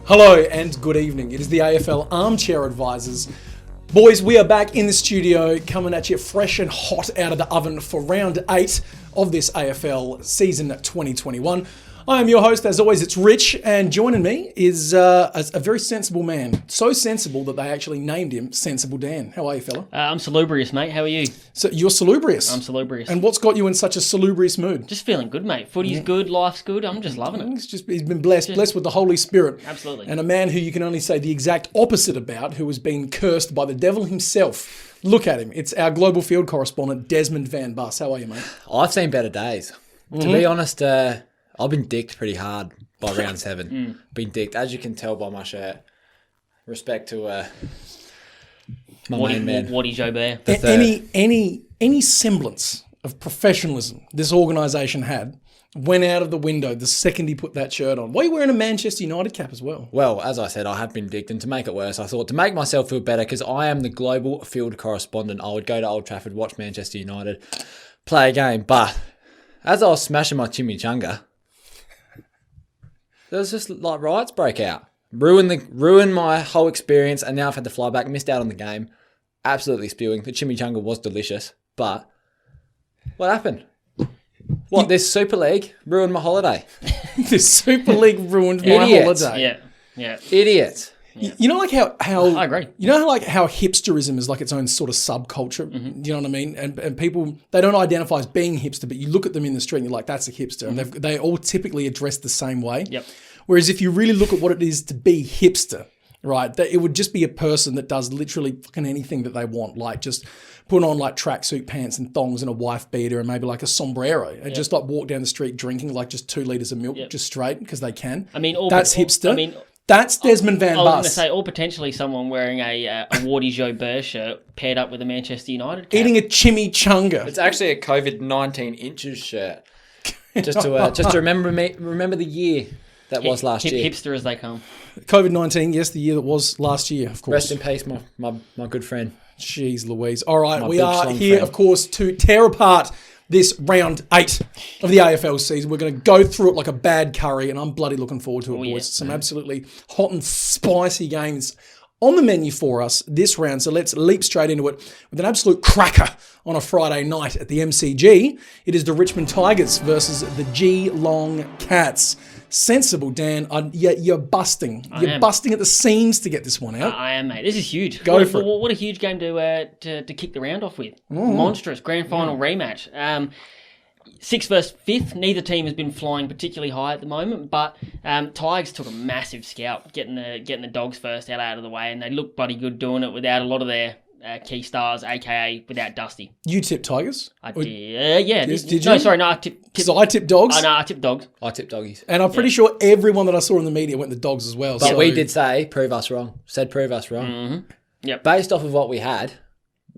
Hello and good evening. It is the AFL Armchair Advisors. Boys, we are back in the studio coming at you fresh and hot out of the oven for round 8 of this AFL season 2021. I am your host, as always, it's Rich, and joining me is a very sensible man. So sensible that they actually named him Sensible Dan. How are you, fella? I'm salubrious, mate. How are you? So you're salubrious? I'm salubrious. And what's got you in such a salubrious mood? Just feeling good, mate. Footy's good, life's good. I'm just loving it. He's been blessed with the Holy Spirit. Absolutely. And a man who you can only say the exact opposite about, who has been cursed by the devil himself. Look at him. It's our global field correspondent, Desmond van Buss. How are you, mate? I've seen better days. To be honest, I've been dicked pretty hard by round 7. Been dicked, as you can tell by my shirt. Respect to my main man. Wardy Joubert III. Any semblance of professionalism this organisation had went out of the window the second he put that shirt on. Why are you wearing a Manchester United cap as well? Well, as I said, I have been dicked, and to make it worse, I thought to make myself feel better, because I am the global field correspondent, I would go to Old Trafford, watch Manchester United play a game, but as I was smashing my chimichanga, there was just like riots broke out. Ruined my whole experience, and now I've had to fly back, missed out on the game. Absolutely spewing. The chimichanga was delicious, but what happened? This Super League ruined my holiday. This Super League ruined my holiday. Yeah. Idiot. Yeah. You know, like how I agree. You know, like how hipsterism is like its own sort of subculture. Do you know what I mean? And people, they don't identify as being hipster, but you look at them in the street and you're like, that's a hipster, and they all typically address the same way. Yep. Whereas if you really look at what it is to be hipster, right, that it would just be a person that does literally fucking anything that they want, like just put on like tracksuit pants and thongs and a wife beater and maybe like a sombrero and just like walk down the street drinking like just 2 litres of milk just straight because they can. I mean, that's hipster. That's Desmond van Buss. I was going to say, or potentially someone wearing a Wardy Joubert shirt paired up with a Manchester United cap. Eating a chimichanga. It's actually a COVID-19 inches shirt. Just to remember the year that was last year. Hipster as they come. COVID-19, yes, the year that was last year, of course. Rest in peace, my good friend. Jeez Louise. All right, we big are schlong here, friend. of course, to tear apart this round 8 of the AFL season. We're going to go through it like a bad curry, and I'm bloody looking forward to it, boys. Yeah. Some absolutely hot and spicy games on the menu for us this round. So let's leap straight into it with an absolute cracker on a Friday night at the MCG. It is the Richmond Tigers versus the Geelong Cats. Sensible, Dan. You're busting. You're busting at the seams to get this one out. I am, mate. This is huge. Go for it. What a huge game to kick the round off with. Monstrous grand final rematch. 6th versus 5th. Neither team has been flying particularly high at the moment, but Tigers took a massive scalp, getting the Dogs first out of the way, and they looked bloody good doing it without a lot of their key stars, aka without Dusty. You tipped Tigers? I did. Yeah. Did you? No, sorry, no. I tipped. So I tipped Dogs? Oh, no, I tipped Dogs. I tipped doggies. And I'm pretty sure everyone that I saw in the media went the Dogs as well. But we did say, prove us wrong. Prove us wrong. Mm-hmm. Yep. Based off of what we had,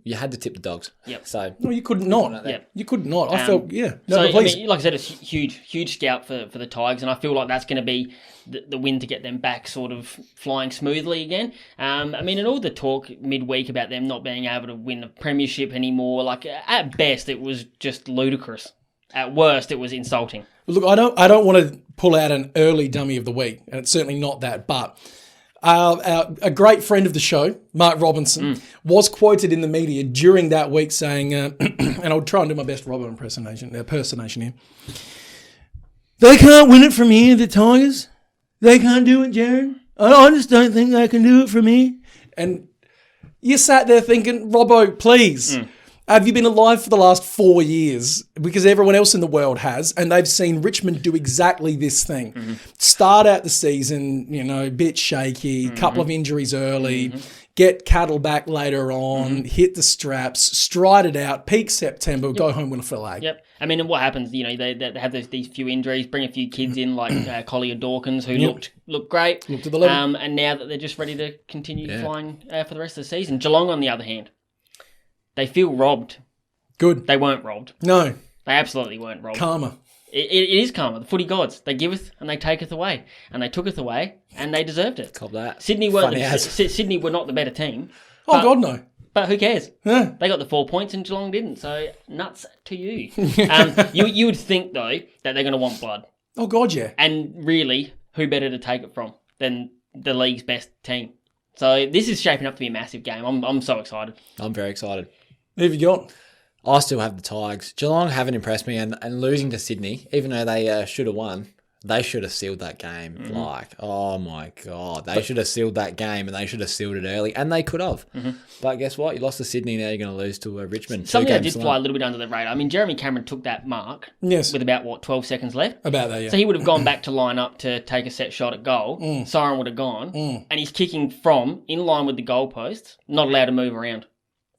you had to tip the Dogs. Yep. So no, you could not. Yep. You could not. I felt, No, so, please. I mean, like I said, it's huge scalp for the Tigers, and I feel like that's going to be the win to get them back sort of flying smoothly again. I mean, and all the talk midweek about them not being able to win the premiership anymore, like at best it was just ludicrous. At worst, it was insulting. Look, I don't want to pull out an early dummy of the week, and it's certainly not that, but a great friend of the show, Mark Robinson, was quoted in the media during that week saying, and I'll try and do my best Robert impersonation here. They can't win it from here, the Tigers. They can't do it, Jared. I just don't think they can do it from here. And you sat there thinking, Robbo, please. Have you been alive for the last 4 years? Because everyone else in the world has, and they've seen Richmond do exactly this thing. Start out the season, a bit shaky, couple of injuries early, get cattle back later on, hit the straps, stride it out, peak September, go home, win a flag. Yep. I mean, and what happens, they have these few injuries, bring a few kids in like Collier Dawkins, who looked great. Looked to the level. And now that they're just ready to continue flying for the rest of the season. Geelong, on the other hand, they feel robbed. Good. They weren't robbed. No. They absolutely weren't robbed. Karma. It is karma. The footy gods. They giveth and they taketh away. And they tooketh away and they deserved it. Cop that. Sydney were not the better team. Oh, God, no. But who cares? Yeah. They got the 4 points and Geelong didn't. So nuts to you. You would think, though, that they're going to want blood. Oh, God, yeah. And really, who better to take it from than the league's best team. So this is shaping up to be a massive game. I'm so excited. I'm very excited. Who have you got? I still have the Tigers. Geelong haven't impressed me, and losing to Sydney, even though they should have won, they should have sealed that game. Like, oh my God. They should have sealed that game, and they should have sealed it early, and they could have. But guess what? You lost to Sydney, now you're going to lose to Richmond. Something that did fly a little bit under the radar. I mean, Jeremy Cameron took that mark with about, 12 seconds left? About that, yeah. So he would have gone back to line up to take a set shot at goal. Siren would have gone. And he's kicking from in line with the goalposts, not allowed to move around.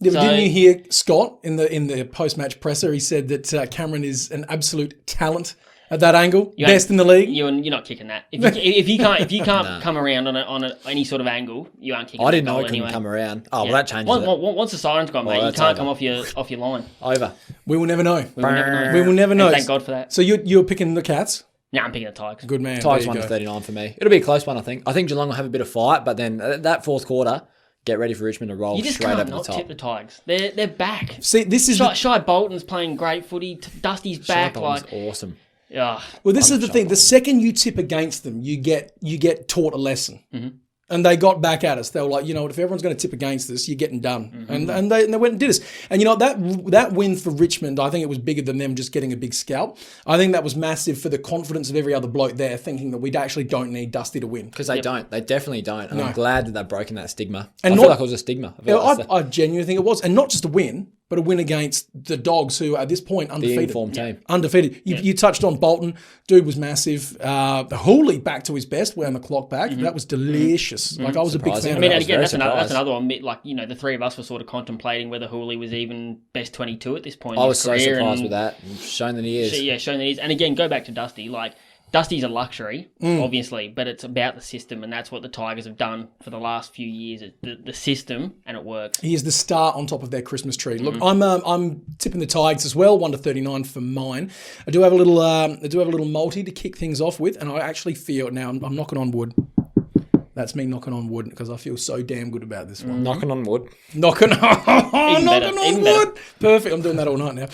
Yeah, but didn't you hear Scott in the post-match presser? He said that Cameron is an absolute talent at that angle, best in the league. You're not kicking that. If you can't come around on any sort of angle, you aren't kicking. I didn't know it it couldn't come around. Oh, well, that changes it. Once the siren's gone, mate, you can't come off your line. Over. We will never know. We will never know. And thank God for that. So you're picking the Cats? No, I'm picking the Tigers. Good man. Tigers 1-39 for me. It'll be a close one, I think. I think Geelong will have a bit of fight, but then that fourth quarter, get ready for Richmond to roll you just straight can't over the not top. tip the Tigers. They're back. See, this is Shy Bolton's playing great footy. Dusty's back. Awesome. Yeah. Well, this is the thing. The second you tip against them, you get taught a lesson. And they got back at us. They were like, you know what, if everyone's going to tip against us, you're getting done. And they went and did us. And you know, that win for Richmond, I think it was bigger than them just getting a big scalp. I think that was massive for the confidence of every other bloke there, thinking that we actually don't need Dusty to win. Because they don't. They definitely don't. And I'm glad that they've broken that stigma. And I feel like it was a stigma. I genuinely think it was. And not just a win, but a win against the Dogs, who at this point undefeated. The informed team. Undefeated. You touched on Bolton. Dude was massive. Hooley back to his best, wearing the clock back. That was delicious. Like, I was a big fan of that. And again, that's another one. Like, you know, the three of us were sort of contemplating whether Hooley was even best 22 at this point. I was so surprised with that. Shown that he is. Yeah, shown that he is. And again, go back to Dusty. Like, Dusty's a luxury, obviously, but it's about the system, and that's what the Tigers have done for the last few years. The system, and it works. He is the star on top of their Christmas tree. Look, I'm tipping the Tigers as well, 1-39 for mine. I do have a little multi to kick things off with, and I actually feel now I'm knocking on wood. That's me knocking on wood because I feel so damn good about this one. Knocking on wood. Knocking on wood. Perfect. I'm doing that all night now.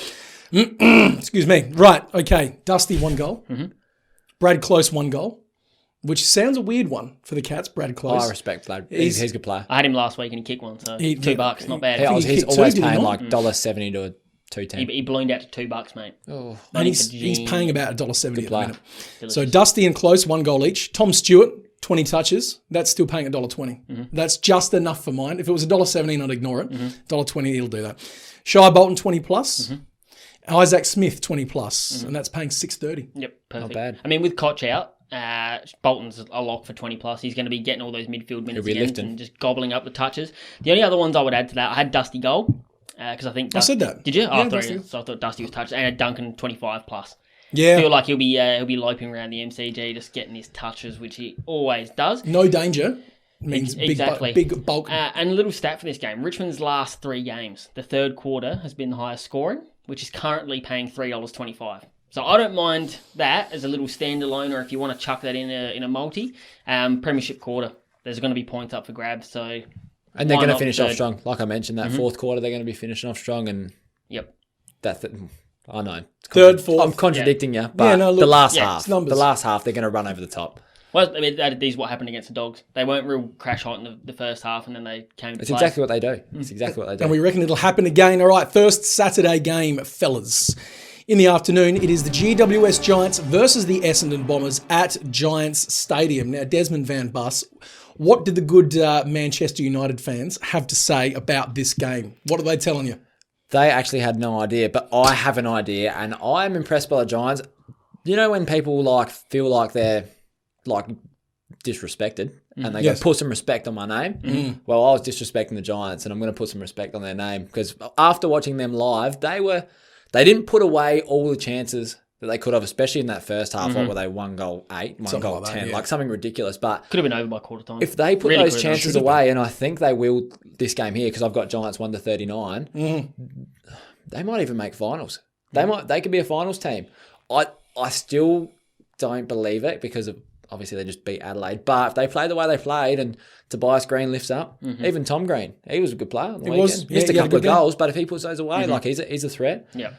Excuse me. Right. Okay. Dusty, 1 goal. Brad Close, 1 goal, which sounds a weird one for the Cats. Brad Close. I respect Brad. He's a good player. I had him last week and he kicked one, so $2, not bad. He's always paying like $1.70 to a $2.10. He ballooned out to $2, mate. Oh. And he's paying about $1.70 at the minute. Delicious. So Dusty and Close, 1 goal each. Tom Stewart, 20 touches. That's still paying $1.20. That's just enough for mine. If it was $1.17, I'd ignore it. $1.20, he'll do that. Shy Bolton, 20 plus. Isaac Smith, 20 plus, and that's paying $6.30. Yep, perfect. Not bad. I mean, with Koch out, Bolton's a lock for 20 plus. He's going to be getting all those midfield minutes again and just gobbling up the touches. The only other ones I would add to that, I had Dusty goal because I think I said that. Did you? Yeah, I thought Dusty was touched, and a Duncan 25 plus. Yeah, I feel like he'll be loping around the MCG, just getting his touches, which he always does. No danger. Means exactly. big bulk. And a little stat for this game. Richmond's last 3 games, the third quarter has been the highest scoring, which is currently paying $3.25. So I don't mind that as a little standalone, or if you want to chuck that in a multi. Premiership quarter, there's going to be points up for grabs. So and they're going to finish off strong. Like I mentioned, that fourth quarter, they're going to be finishing off strong. And I know. Third, fourth. I'm contradicting you, but the last half, they're going to run over the top. Well, I mean, that is what happened against the Dogs. They weren't real crash hot in the first half, and then they came to play. It's exactly what they do. It's exactly what they do. And we reckon it'll happen again. All right, first Saturday game, fellas. In the afternoon, it is the GWS Giants versus the Essendon Bombers at Giants Stadium. Now, Desmond van Buss, what did the good Manchester United fans have to say about this game? What are they telling you? They actually had no idea, but I have an idea, and I'm impressed by the Giants. You know when people feel like they're disrespected and they go, put some respect on my name? Well, I was disrespecting the Giants, and I'm going to put some respect on their name because after watching them live, they didn't put away all the chances that they could have, especially in that first half. What were they? 1 goal 8, 1 goal 10, like something ridiculous. But could have been over by quarter time. If they put those chances away, and I think they will this game here because I've got Giants 1-39, they might even make finals. They could be a finals team. I still don't believe it because of obviously they just beat Adelaide. But if they play the way they played and Tobias Green lifts up, even Tom Green, he was a good player on the weekend. Missed a couple of goals, but if he puts those away, he's a threat. Yeah.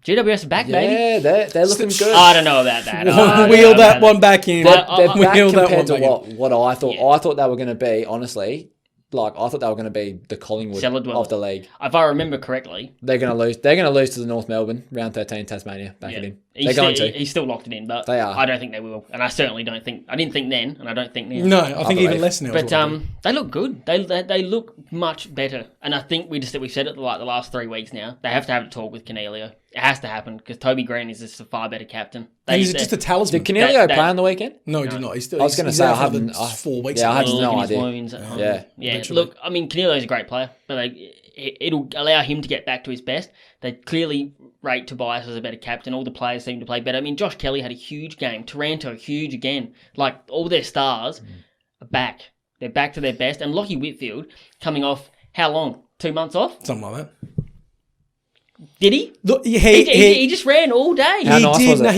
GWS are back, baby. Yeah, they're looking good. I don't know about that. Wheel that one back in. They're back Wheel that compared to one back in. what I thought. Yeah. I thought they were going to be, honestly, I thought they were going to be the Collingwood Cellar dweller. of the league. If I remember correctly. They're going to lose. They're going to lose to the North Melbourne, round 13, Tasmania. Back it in. They're going to. He's still locked it in, but They are. I don't think they will. And I certainly don't think... I didn't think then, and I don't think now. No, I think even believe. less now. But they look good. They look much better. And I think we've said it like the last 3 weeks now. They have to have a talk with Cornelio. It has to happen because Toby Green is just a far better captain. And he's just a talisman. Did Cornelio play on the weekend? No, he did not. He's still. I was going to say, I haven't. 4 weeks. Yeah, I had Licking no his idea. wounds at home. Yeah. Yeah. Look, I mean, Cornelio's a great player, but it'll allow him to get back to his best. They clearly rate Tobias as a better captain. All the players seem to play better. I mean, Josh Kelly had a huge game. Taranto, huge again. Like, all their stars are back. They're back to their best. And Lockie Whitfield, coming off, how long? 2 months off? Something like that. Did he? Look, He just ran all day. How nice was it? No,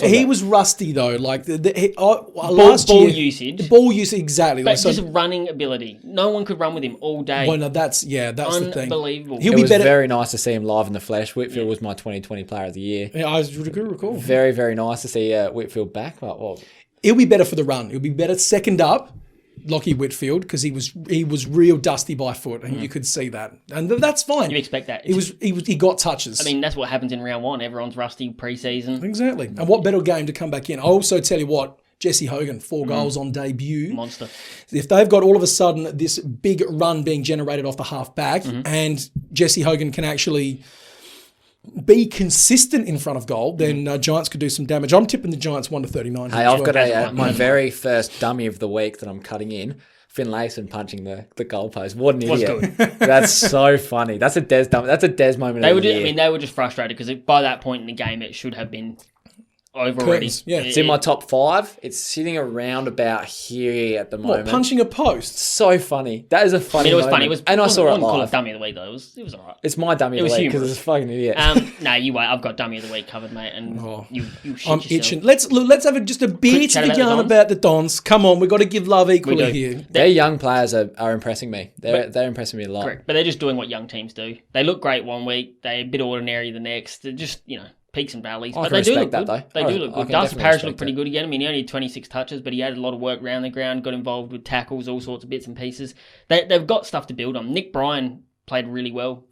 he it? was rusty though. Like Ball usage. The ball usage exactly. But Like, so, just running ability. No one could run with him all day. well, no, that's the thing. Unbelievable. He'll It be was better. very nice to see him live in the flesh. Whitfield was my 2020 Player of the Year. Yeah, I would recall. Very, very nice to see Whitfield back. Well, He'll be better for the run. He'll be better second up, Lockie Whitfield, because he was real dusty by foot, and you could see that, and that's fine. You expect that. He got touches. I mean, that's what happens in round one. Everyone's rusty pre-season. exactly. And what better game to come back in? I also tell you what, Jesse Hogan, 4 goals on debut. Monster. If they've got all of a sudden this big run being generated off the half back, and Jesse Hogan can actually be consistent in front of goal, then Giants could do some damage. I'm tipping the Giants 1-39. hey, I've got my very first dummy of the week that I'm cutting in. Finlayson punching the goalpost. What an Was idiot! That's so funny. That's a Des dummy. That's a Des moment. They of were the just, year. I mean, they were just frustrated because by that point in the game, it should have been over already. Curtains, yeah. It's in my top 5. It's sitting around about here at the moment. What, punching a post? So funny. That is a I funny. mean, it was moment. funny. It was, and I saw it wouldn't call live. dummy of the week though. It was alright. It's my dummy It of the was week because humorous. it's a fucking idiot. No, you wait. I've got dummy of the week covered, mate, and you shit I'm yourself. itching. Let's have just a bit chat of a about the yarn Dons. about the Dons. Come on, we've got to give love equally do. here. Their young players are impressing me. They're impressing me a lot. Correct, but they're just doing what young teams do. They look great one week. They're a bit ordinary the next. They're just peaks and valleys. I But can they do look respect good. that, though. They do I look can good. Darcy definitely Parish respect looked pretty it. good again. I mean, he only had 26 touches, but he had a lot of work around the ground, got involved with tackles, all sorts of bits and pieces. They've got stuff to build on. Nick Bryan played really well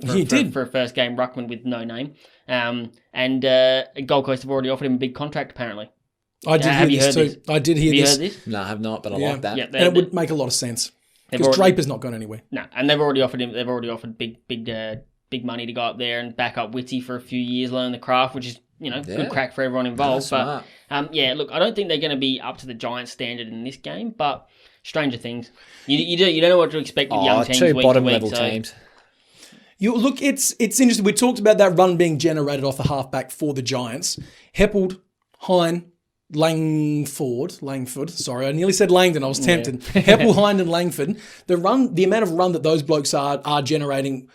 for a first game ruckman with no name. And Gold Coast have already offered him a big contract, apparently. I did Have hear you this heard too. this? I did hear Have you this. heard this? No, I have not, but I Yeah. like that. Yeah, And it would make a lot of sense. Because already- Draper's not gone anywhere. No, and they've already offered him. They've already offered big money to go up there and back up Witty for a few years, learn the craft, which is good crack for everyone involved. That's But look, I don't think they're going to be up to the Giants' standard in this game. But stranger things, you don't know what to expect with young teams. 2 week bottom to week, level so teams. You look, it's interesting. We talked about that run being generated off the halfback for the Giants. Heppold, Hine, Langford. Sorry, I nearly said Langdon. I was tempted. Heppold, Hine, and Langford. The amount of run that those blokes are generating.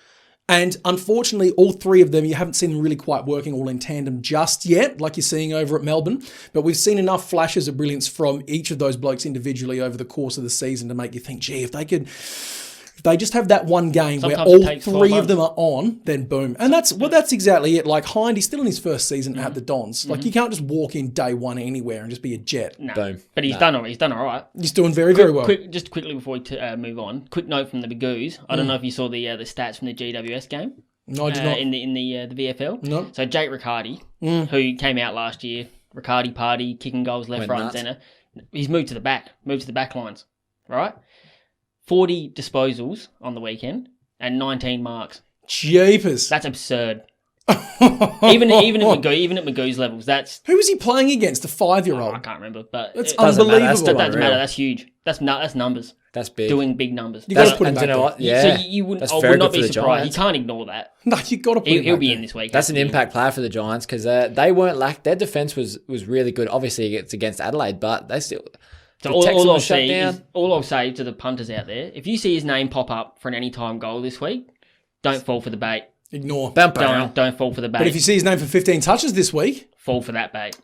And unfortunately, all 3 of them, you haven't seen them really quite working all in tandem just yet, like you're seeing over at Melbourne. But we've seen enough flashes of brilliance from each of those blokes individually over the course of the season to make you think, gee, if they just have that one game Sometimes where it all takes 3 12 of them are on, then boom. And that's exactly it. Like Hindy's still in his first season at the Dons. Like you can't just walk in day one anywhere and just be a jet. no. Boom. But he's done all right. He's doing very, very well. Just quickly before we move on, quick note from the Bagoos. I don't know if you saw the stats from the GWS game. No, I did not. In the VFL. No. So Jake Riccardi, who came out last year, Riccardi party, kicking goals left, Went right, nuts. and centre. He's moved to the back lines, right? 40 disposals on the weekend and 19 marks. Jeepers. That's absurd. even at Magoo's levels, that's Who was he playing against? A 5-year-old? I can't remember, but That's doesn't matter. unbelievable. that doesn't unreal. matter. That's huge. That's numbers. That's big. Doing big numbers. You got to That's- put him and back you know there. what? Yeah. So you wouldn't. That's I very would not good be for the surprised. Giants. He can't ignore that. No, you got to put him He'll back be there. in this week. That's an impact player for the Giants because they weren't their defense was really good. Obviously, it's against Adelaide, but they still. So the all Texans I'll were shut say down. is, all I'll say to the punters out there, if you see his name pop up for an anytime goal this week, don't fall for the bait. Ignore. Bam, bam. Don't fall for the bait. But if you see his name for 15 touches this week, fall for that bait.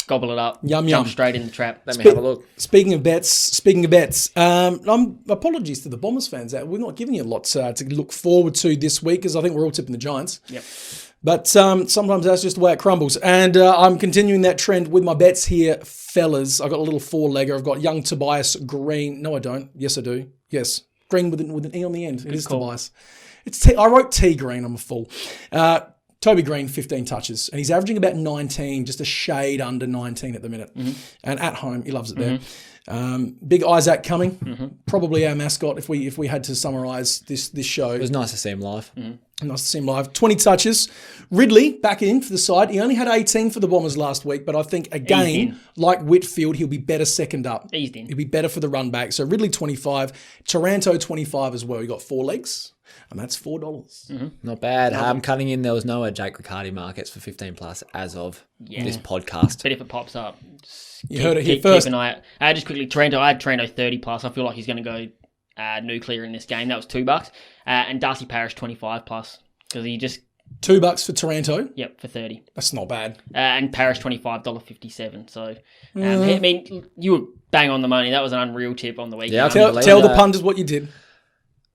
Gobble it up. Yum, Jump yum. straight in the trap. Let me have a look. speaking of bets, apologies to the Bombers fans. We're not giving you a lot to look forward to this week because I think we're all tipping the Giants. Yep. But sometimes that's just the way it crumbles. And I'm continuing that trend with my bets here, fellas. I've got a little four-legger. I've got young Tobias Green. No, I don't. Yes, I do. Yes. Green with an E on the end. It is Tobias. I wrote T Green. I'm a fool. Toby Green, 15 touches. And he's averaging about 19, just a shade under 19 at the minute. Mm-hmm. And at home, he loves it there. Big Isaac coming, probably our mascot if we had to summarise this show. It was nice to see him live. Nice to see him live. 20 touches. Ridley back in for the side. He only had 18 for the Bombers last week, but I think again, like Whitfield, he'll be better second up. Eased in. He'll be better for the run back. So Ridley 25, Taranto 25 as well. He got 4 legs. And that's $4. Not bad. I'm cutting in. There was no Jake Riccardi markets for 15 plus as of this podcast. But if it pops up, you heard it here first. Keep an eye out. Just quickly, Taranto. I had Taranto 30 plus. I feel like he's going to go nuclear in this game. That was $2. And Darcy Parish 25 plus because he just $2 for Taranto. Yep, for 30. That's not bad. And Parish $25.57. So I mean, you were bang on the money. That was an unreal tip on the weekend. Yeah, tell the punters what you did.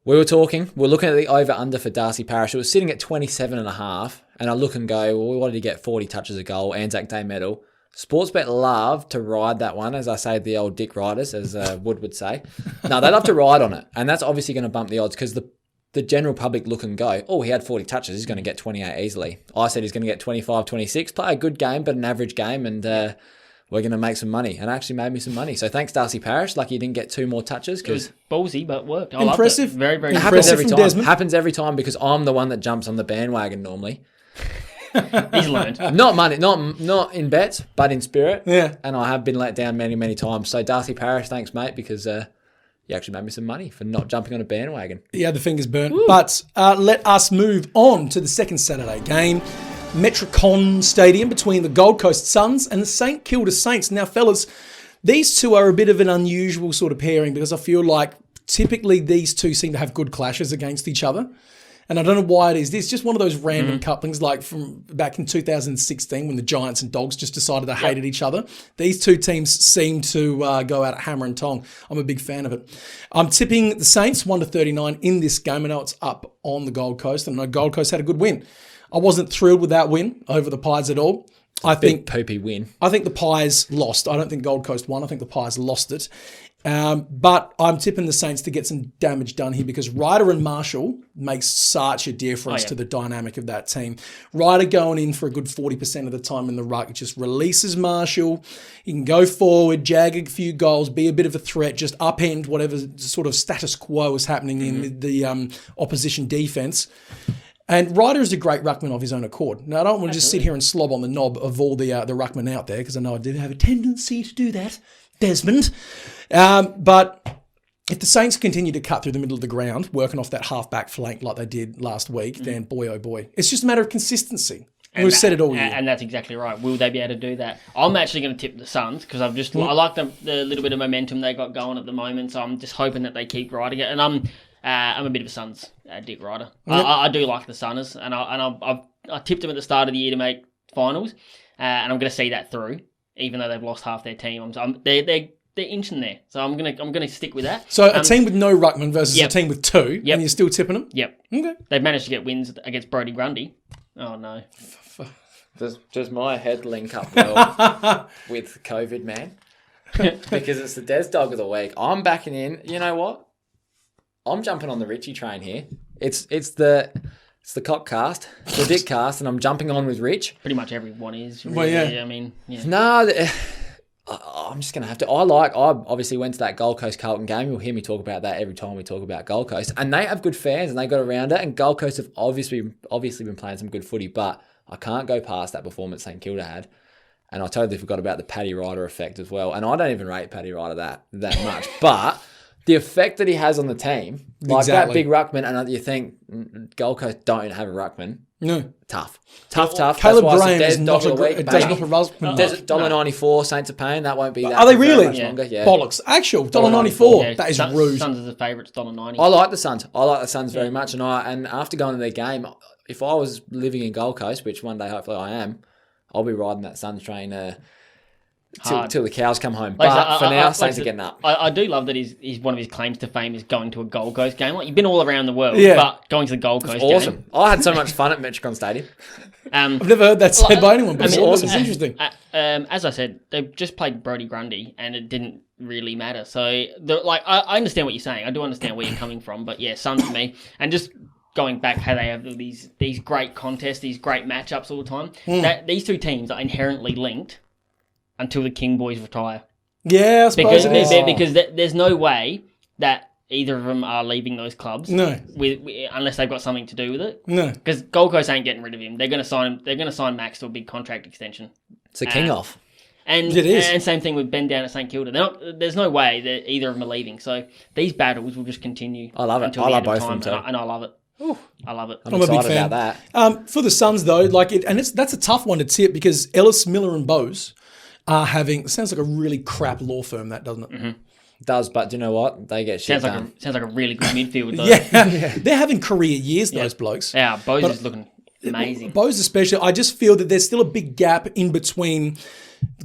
We were looking at the over-under for Darcy Parish. It was sitting at 27.5, and I look and go, well, what did he get? 40 touches a goal, Anzac Day medal. Sportsbet love to ride that one, as I say, the old dick riders, as Wood would say. No, they love to ride on it, and that's obviously going to bump the odds because the general public look and go, oh, he had 40 touches, he's going to get 28 easily. I said he's going to get 25, 26, play a good game, but an average game, and we're going to make some money. And actually made me some money. So thanks, Darcy Parish. Lucky you didn't get 2 more touches. It was ballsy, but worked. I impressive. Loved it. Very, very it happens every time. Desmond. Happens every time because I'm the one that jumps on the bandwagon normally. He's learned. Not money, not in bets, but in spirit. Yeah. And I have been let down many, many times. So Darcy Parish, thanks, mate, because you actually made me some money for not jumping on a bandwagon. Yeah, the finger's burnt. Woo. But let us move on to the second Saturday game. Metricon Stadium between the Gold Coast Suns and the St Kilda Saints. Now, fellas, these two are a bit of an unusual sort of pairing because I feel like typically these two seem to have good clashes against each other. And I don't know why it is. It's just one of those random couplings like from back in 2016 when the Giants and Dogs just decided they hated each other. These two teams seem to go out at hammer and tong. I'm a big fan of it. I'm tipping the Saints 1-39 in this game. I know it's up on the Gold Coast and I know Gold Coast had a good win. I wasn't thrilled with that win over the Pies at all. I think poopy win. I think the Pies lost. I don't think Gold Coast won. I think the Pies lost it. But I'm tipping the Saints to get some damage done here because Ryder and Marshall makes such a difference to the dynamic of that team. Ryder going in for a good 40% of the time in the ruck. It just releases Marshall. He can go forward, jag a few goals, be a bit of a threat, just upend whatever sort of status quo is happening in the opposition defence. And Ryder is a great ruckman of his own accord. Now, I don't want to just sit here and slob on the knob of all the ruckmen out there because I know I do have a tendency to do that, Desmond. But if the Saints continue to cut through the middle of the ground, working off that half-back flank like they did last week, then boy, oh boy. It's just a matter of consistency. And we've said it all year. And that's exactly right. Will they be able to do that? I'm actually going to tip the Suns because I like the little bit of momentum they got going at the moment, so I'm just hoping that they keep riding it. And I'm a bit of a Suns dick rider. Yep. I do like the Sunners, and I tipped them at the start of the year to make finals, and I'm going to see that through, even though they've lost half their team. They're inching there, so I'm gonna stick with that. So a team with no ruckman versus a team with 2, and you're still tipping them. Yep. Okay. They've managed to get wins against Brodie Grundy. Oh no. Does my head link up well with COVID, man? Because it's the Des Dog of the week. I'm backing in. You know what? I'm jumping on the Richie train here. It's the cop cast, the dick cast, and I'm jumping on with Rich. Pretty much everyone is. Really. Well, yeah. I mean, yeah. No, I'm just going to have to. I obviously went to that Gold Coast Carlton game. You'll hear me talk about that every time we talk about Gold Coast. And they have good fans and they got around it. And Gold Coast have obviously been playing some good footy, but I can't go past that performance St Kilda had. And I totally forgot about the Paddy Ryder effect as well. And I don't even rate Paddy Ryder that much. But the effect that he has on the team, like that big ruckman, and you think Gold Coast don't have a ruckman. No. Tough. Caleb Graham is not a ruckman. $1.94 Saints are paying. That won't be that. Are they really? Longer. Yeah. Bollocks. Actual $1.94. Yeah. That is rude. Suns are the favourites, $1.90. I like the Suns very much. And after going to their game, if I was living in Gold Coast, which one day hopefully I am, I'll be riding that Suns train till the cows come home. Like, But so for now, like, Saints are getting up. I do love that he's one of his claims to fame is going to a Gold Coast game. Like, you've been all around the world, but going to the Gold Coast Awesome. game. I had so much fun at Metricon Stadium. I've never heard that said by anyone before. awesome. It's interesting. As I said, they just played Brodie Grundy, and it didn't really matter. So, I understand what you're saying. I do understand where you're coming from, but yeah, Suns for me. And just going back, how they have these great contests, these great matchups all the time. That these two teams are inherently linked until the King boys retire. Yeah, I suppose it is. Because there's no way that either of them are leaving those clubs. No, unless they've got something to do with it. No, because Gold Coast ain't getting rid of him. They're going to sign him. They're going to sign Max to a big contract extension. It's a King off. And it is. And same thing with Ben down at St Kilda. There's no way that either of them are leaving. So these battles will just continue. I love it. Until I the love end of both of time, them too. and I love it. I love it. I'm a big excited fan. about that. For the Suns though, that's a tough one to tip because Ellis, Miller, and Bose are having. Sounds like a really crap law firm, that doesn't it? Mm-hmm. Does, but do you know what? They get shit done. Sounds like a really good midfield though. Yeah, they're having career years. Those blokes. Yeah, Bose is looking amazing. Bose especially. I just feel that there's still a big gap in between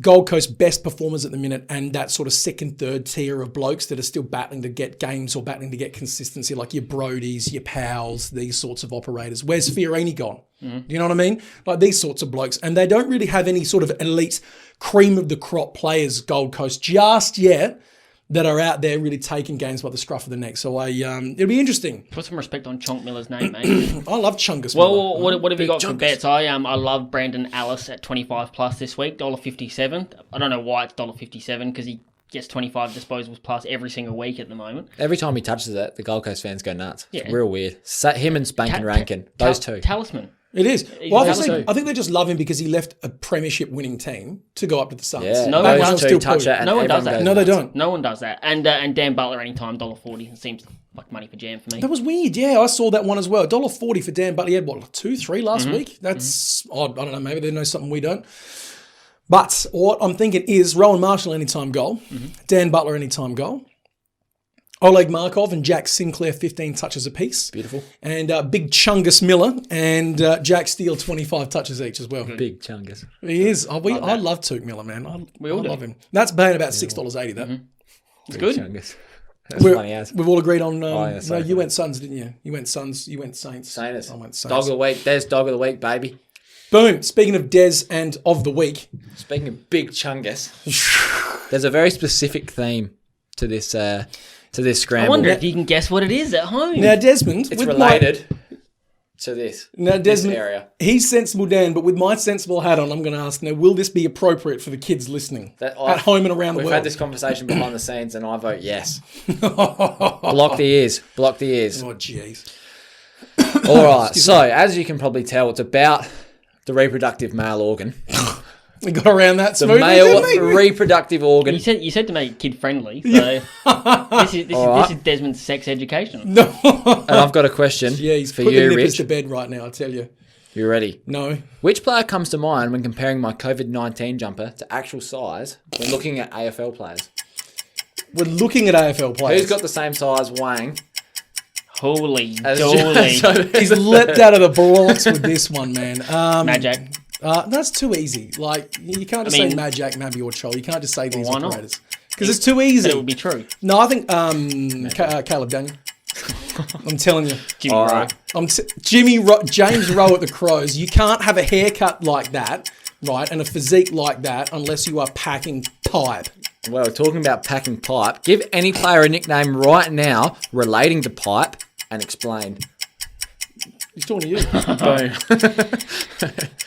Gold Coast best performers at the minute and that sort of second, third tier of blokes that are still battling to get games or battling to get consistency, like your Brodies, your Powells, these sorts of operators. Where's Fiorini gone? You know what I mean? Like these sorts of blokes. And they don't really have any sort of elite cream of the crop players, Gold Coast, just yet, that are out there really taking games by the scruff of the neck. So it'll be interesting. Put some respect on Chonk Miller's name, mate. I love Chungus Well, Miller. what have you got for Chungus. bets? I love Brandon Alice at 25 plus this week, $1.57. I don't know why it's $1.57 because he gets 25 disposals plus every single week at the moment. Every time he touches it, the Gold Coast fans go nuts. It's Yeah. real weird. Him and Spankin Rankin, those two. Talisman. It is. Well, Talisman. I think they just love him because he left a premiership winning team to go up to the Suns. Yeah, No those one two still touch poo. it and No one does everyone that. goes No, they nuts. don't. No one does that. And Dan Butler anytime, $1.40. It seems like money for jam for me. That was weird. Yeah, I saw that one as well. $1.40 for Dan Butler. He had, 2, 3 last week? That's odd. I don't know. Maybe they know something we don't. But what I'm thinking is Rowan Marshall anytime goal, Dan Butler anytime goal, Oleg Markov and Jack Sinclair 15 touches apiece. Beautiful. And Big Chungus Miller and Jack Steele 25 touches each as well. Big Chungus. He is. I love Took Miller, man. I love him. That's paying about $6.80, that. It's good. Chungus. That's funny as. We've all agreed on. yeah, so no, you funny. went Suns, didn't you? You went Suns. You went Saints. Saints. I went Saints. Dog of the week. There's dog of the week, baby. Boom. Speaking of Des and of the week, Speaking of big Chungus, there's a very specific theme to this scramble. I wonder if you can guess what it is at home. now Desmond, it's with related to this. Now this Desmond, area. he's sensible, Dan, but with my sensible hat on, I'm going to ask now: will this be appropriate for the kids listening at home and around the We've world? had this conversation behind the scenes, and I vote yes. Block the ears. Block the ears. Oh, jeez. All right. So, as you can probably tell, it's about the reproductive male organ. We got around that The smoothly, male didn't we? reproductive organ. You said to make it kid friendly. So this is Desmond's sex education. No. And I've got a question Yeah, he's for putting you, the nippers Rich. to bed right now, I tell you. You ready? No. Which player comes to mind when comparing my COVID-19 jumper to actual size when looking at AFL players? We're looking at AFL players. Who's got the same size wang? Holy as dolly. He's leapt out of the blocks with this one, man. Magic. That's too easy. Like, you can't just say Majak, Mabby, or Chol. You can't just say these why not? operators. Because it's too easy. But it would be true. No, I think Caleb Daniel. I'm telling you. Jimmy All Rowe. right. James Rowe at the Crows. You can't have a haircut like that, right, and a physique like that unless you are packing pipe. Well, talking about packing pipe, give any player a nickname right now relating to pipe and explain. He's talking to you. Boom.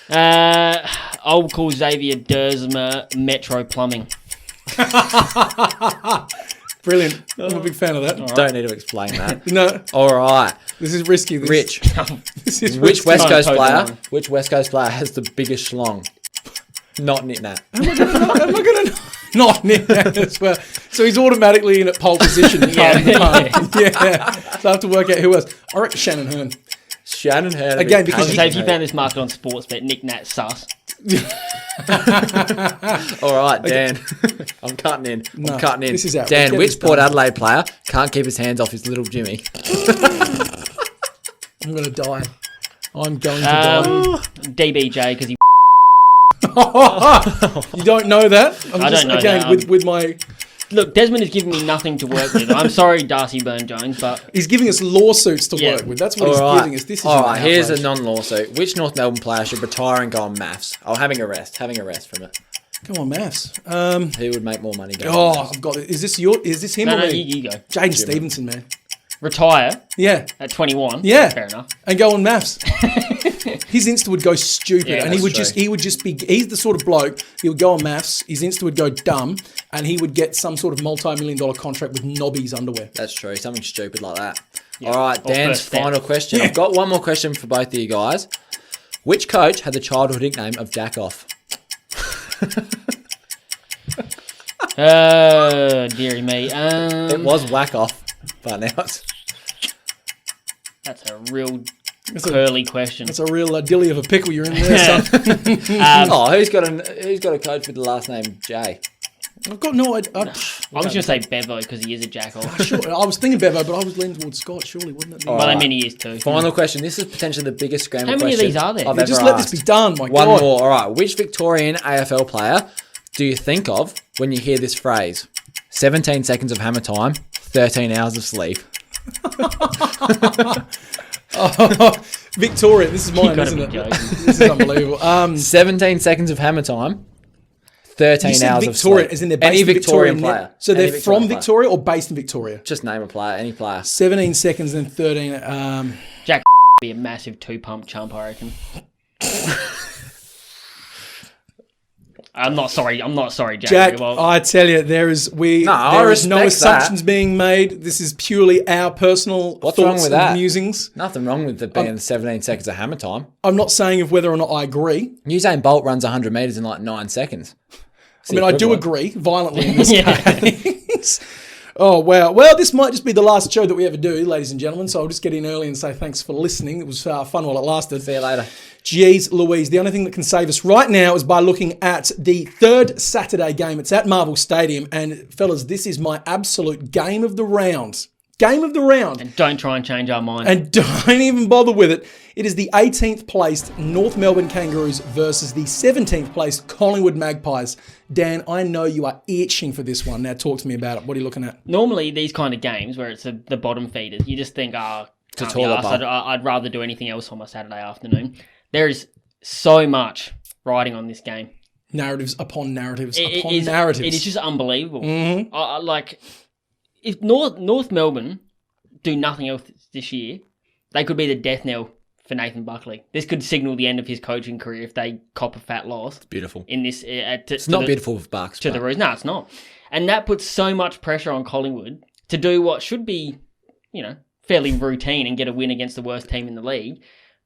I'll call Xavier Dersma Metro Plumbing. Brilliant. I'm a big fan of that. Don't need to explain that. No, All right. this is risky. Rich, This is which risky. West Coast Totally player? wrong. Which West Coast player has the biggest schlong? Not Nitnat. I'm not going to not near that as well. So he's automatically in at pole position. Yeah. So I have to work out who else. I reckon Shannon Hearn. Shannon Hearn. Again, because So if you found this market on Sportsbet, Nick Nat sus. All right, Dan. I'm cutting in. I'm cutting in. this is out. Let's Dan, get which this Port done. Adelaide player can't keep his hands off his little Jimmy? I'm going to die. I'm going to die. DBJ because he You don't know that? I don't know again, that. with my... Look, Desmond is giving me nothing to work with. I'm sorry, Darcy Byrne-Jones, but... He's giving us lawsuits to work with. That's what he's giving us. This is all right, here's a non-lawsuit. Which North Melbourne player should retire and go on maths? Oh, having a rest from it. Come on, maths. Who would make more money going I've got it. Is this him or No, me? you go. Jaden Stevenson, man. Retire Yeah. at 21. Yeah. Fair enough. And go on maths. His Insta would go stupid, Yeah, and he would that's just be. He's the sort of bloke. He would go on maths. His Insta would go dumb, and he would get some sort of multi-million-dollar contract with Nobby's underwear. That's true. Something stupid like that. All right, Or Dan's first step. final question. I've got one more question for both of you guys. Which coach had the childhood nickname of Jack Off? Dearie me. It was Whack Off, but now it's... That's a real curly question. That's a real dilly of a pickle you're in there, son. who's got a coach with the last name J? I've got no idea. I was going to say Bevo because he is a jack-off. Sure, I was thinking Bevo, but I was leaning towards Scott. Surely, wouldn't it be? Well, I mean, he is too. Final question. This is potentially the biggest scramble How many of question these are there? I've Yeah, ever just let asked. this be done, my One God. more. All right. Which Victorian AFL player do you think of when you hear this phrase? 17 seconds of hammer time, 13 hours of sleep. Victoria, this is mine, gotta isn't be it? joking. This is unbelievable. 17 seconds of hammer time, 13 You said hours Victoria, of sleep. as in they're based Any in Victorian Victoria, player. So they're Any from Victorian player. Victoria or based in Victoria? Just name a player, any player. 17 seconds and 13. Jack be a massive two-pump chump, I reckon. I'm not sorry, Jack. Jack, Well, I tell you, there is no respect assumptions that. being made. This is purely our personal What's wrong thoughts with and that? musings. Nothing wrong with it being 17 seconds of hammer time. I'm not saying of whether or not I agree. Usain Bolt runs 100 metres in like 9 seconds. I mean, I do equivalent. agree violently in this Yeah. case. Oh, wow. Well, this might just be the last show that we ever do, ladies and gentlemen. So I'll just get in early and say thanks for listening. It was fun while it lasted. See you later. Jeez Louise, the only thing that can save us right now is by looking at the third Saturday game. It's at Marvel Stadium. And, fellas, this is my absolute game of the round. Game of the round. and don't try and change our mind. And don't even bother with it. It is the 18th placed North Melbourne Kangaroos versus the 17th placed Collingwood Magpies. Dan, I know you are itching for this one. Now talk to me about it. What are you looking at? Normally, these kind of games where it's the bottom feeders, you just think, can't be toilet arsed. bowl. I'd rather do anything else on my Saturday afternoon. There is so much riding on this game. Narratives upon narratives It upon is- narratives. It is just unbelievable. Mm-hmm. Like, if North Melbourne do nothing else this year, they could be the death knell for Nathan Buckley. This could signal the end of his coaching career if they cop a fat loss Beautiful. in this. It's not beautiful for Bucks. to the Roos. No, it's not. And that puts so much pressure on Collingwood to do what should be, fairly routine and get a win against the worst team in the league.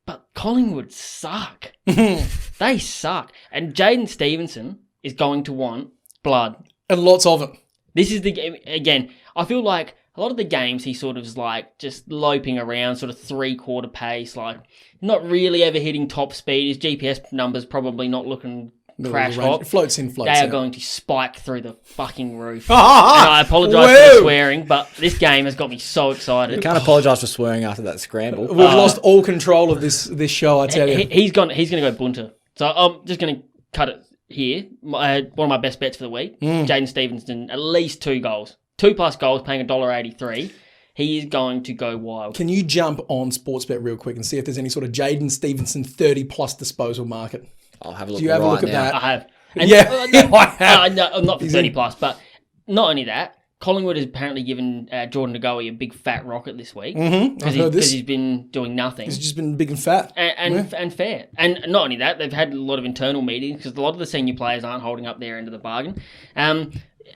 But Collingwood suck. They suck. And Jaden Stevenson is going to want blood. And lots of it. This is the game. Again, I feel like a lot of the games he sort of is like just loping around, sort of 3/4 pace, like not really ever hitting top speed. His GPS numbers probably not looking crash hot. Floats in, floats They are out. going to spike through the fucking roof. And I apologise for Whoa. the swearing, but this game has got me so excited. Can't apologise for swearing after that scramble. We've lost all control of this show, I tell you. He's going to go bunter. So I'm just going to cut it here. One of my best bets for the week, Jaden Stevenson, at least 2 goals. 2+ goals, paying $1.83. He is going to go wild. Can you jump on Sportsbet real quick and see if there's any sort of Jaden Stevenson 30+ disposal market? I'll have a look. Do you have a look at now. that? I have. Yeah, I have. No, not for 30+, but not only that, Collingwood has apparently given Jordan Ngoe a big fat rocket this week I've heard this. because he's been doing nothing. He's just been big and fat. And fair. And not only that, they've had a lot of internal meetings because a lot of the senior players aren't holding up their end of the bargain.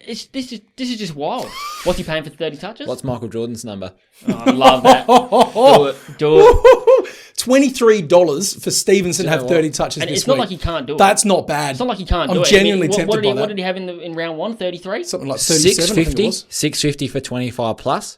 This is just wild. What's he paying for 30 touches? What's Michael Jordan's number? Oh, I love that. Do it. $23 for Stevenson to Do you have know 30 what? touches And this it's not week. like he can't do it. That's not bad. It's not like he can't do I'm it. genuinely tempted what by What that. did he have in round 1? 33? Something like 37, I think it was. 650 for 25 plus,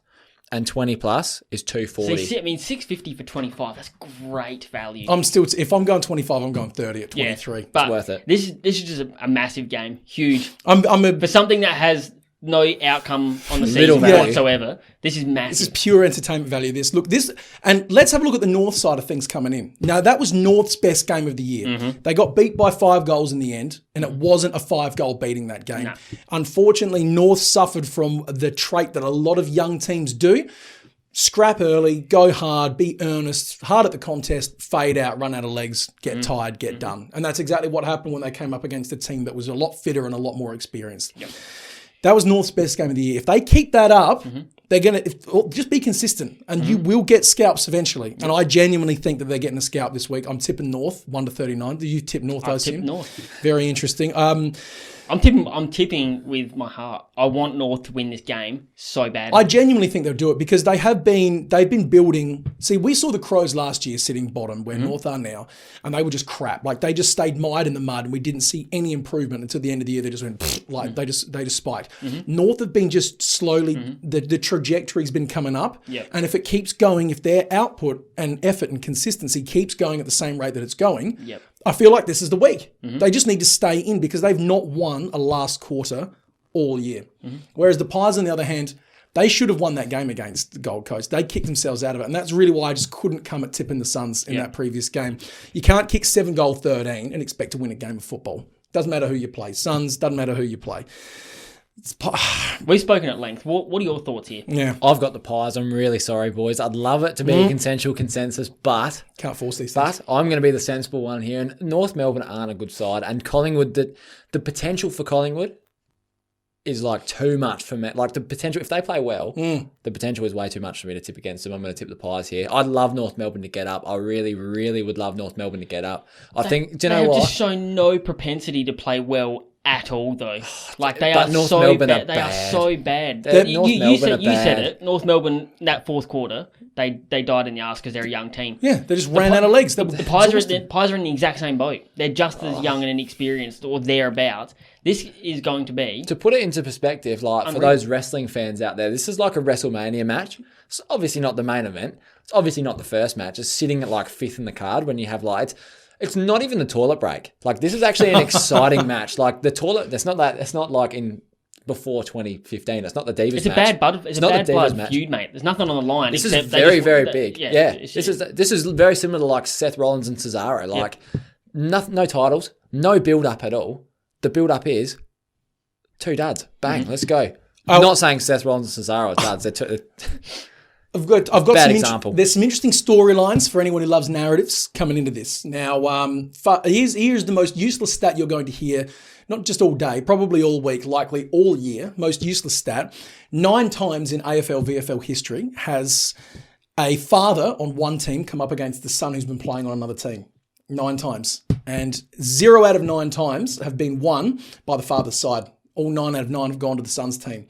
and 20 plus is 240. So, I mean, 650 for 25. That's great value. I'm still, if I'm going 25, I'm going 30 at 23. but worth it. This is just a massive game, huge I'm a for something that has no outcome on the Little season value. whatsoever. This is massive. This is pure entertainment value. And let's have a look at the North side of things coming in. Now, that was North's best game of the year. They got beat by 5 goals in the end, and it wasn't a 5-goal beating that game. No. Unfortunately, North suffered from the trait that a lot of young teams do. Scrap early, go hard, be earnest, hard at the contest, fade out, run out of legs, get tired, get done. And that's exactly what happened when they came up against a team that was a lot fitter and a lot more experienced. Yep. That was North's best game of the year. If they keep that up, they're going to just be consistent and you will get scalps eventually. And I genuinely think that they're getting a scalp this week. I'm tipping North, 1-39. Do you tip North? I tip North. Very interesting. I'm tipping with my heart. I want North to win this game so bad. I genuinely think they'll do it because they've been building. See, we saw the Crows last year sitting bottom where North are now, and they were just crap. Like they just stayed mired in the mud, and we didn't see any improvement until the end of the year. They just went they just spiked. North have been just slowly. The trajectory's been coming up, and if it keeps going, if their output and effort and consistency keeps going at the same rate that it's going, I feel like this is the week. They just need to stay in because they've not won a last quarter all year. Whereas the Pies, on the other hand, they should have won that game against the Gold Coast. They kicked themselves out of it. And that's really why I just couldn't come at tipping the Suns in that previous game. You can't kick 7-13 and expect to win a game of football. Doesn't matter who you play. Suns, doesn't matter who you play. We've spoken at length. What are your thoughts here? Yeah. I've got the Pies. I'm really sorry, boys. I'd love it to be a consensual consensus, but Can't force these things. I'm going to be the sensible one here. And North Melbourne aren't a good side. And Collingwood, the potential for Collingwood is like too much for me. Like the potential, if they play well, the potential is way too much for me to tip against them. I'm going to tip the Pies here. I'd love North Melbourne to get up. I really, really would love North Melbourne to get up. Do you know They have what? just shown no propensity to play well at all, though. Like they But are North so Melbourne bad. are They are bad. so bad. North You Melbourne said are bad. it. North Melbourne that fourth quarter, they died in the arse because they're a young team. Yeah, they just ran out of legs. The Pies are in the exact same boat. They're just as young and inexperienced or thereabouts. This is going to be... To put it into perspective, like for those wrestling fans out there, this is like a WrestleMania match. It's obviously not the main event. It's obviously not the first match. It's sitting at like 5th in the card when you have like... It's not even the toilet break. Like this is actually an exciting match. Like the toilet, it's not like in before 2015. It's not the Divas match. It's a bad blood feud, mate. There's nothing on the line. This is very, very big. Yeah. This is very similar to like Seth Rollins and Cesaro. Like no titles, no build up at all. The build up is 2 duds. Bang, let's go. I'm not saying Seth Rollins and Cesaro are duds. They're I've got Bad some example. there's some interesting storylines for anyone who loves narratives coming into this. Now, here's the most useless stat you're going to hear, not just all day, probably all week, likely all year. Most useless stat. 9 times in AFL, VFL history has a father on one team come up against the son who's been playing on another team. 9 times. And 0 out of 9 times have been won by the father's side. All 9 out of 9 have gone to the son's team.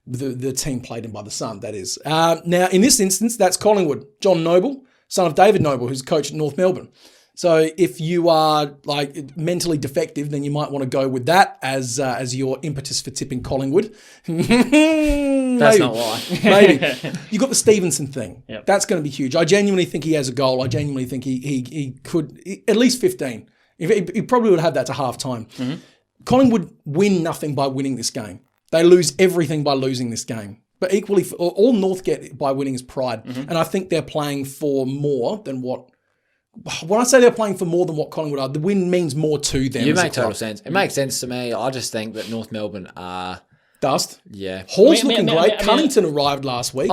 The team played in by the son, that is. Now, in this instance, that's Collingwood. John Noble, son of David Noble, who's coach at North Melbourne. So if you are like mentally defective, then you might want to go with that as your impetus for tipping Collingwood. That's not why. Maybe. You got the Stevenson thing. Yep. That's going to be huge. I genuinely think he has a goal. I genuinely think he could at least 15. He probably would have that to half time. Collingwood win nothing by winning this game. They lose everything by losing this game. But equally, all North get by winning is pride. And I think they're playing for more than what... When I say they're playing for more than what Collingwood are, the win means more to them. You make total sense. It makes sense to me. I just think that North Melbourne are... Dust. Yeah. Hall's looking great. Cunnington arrived last week.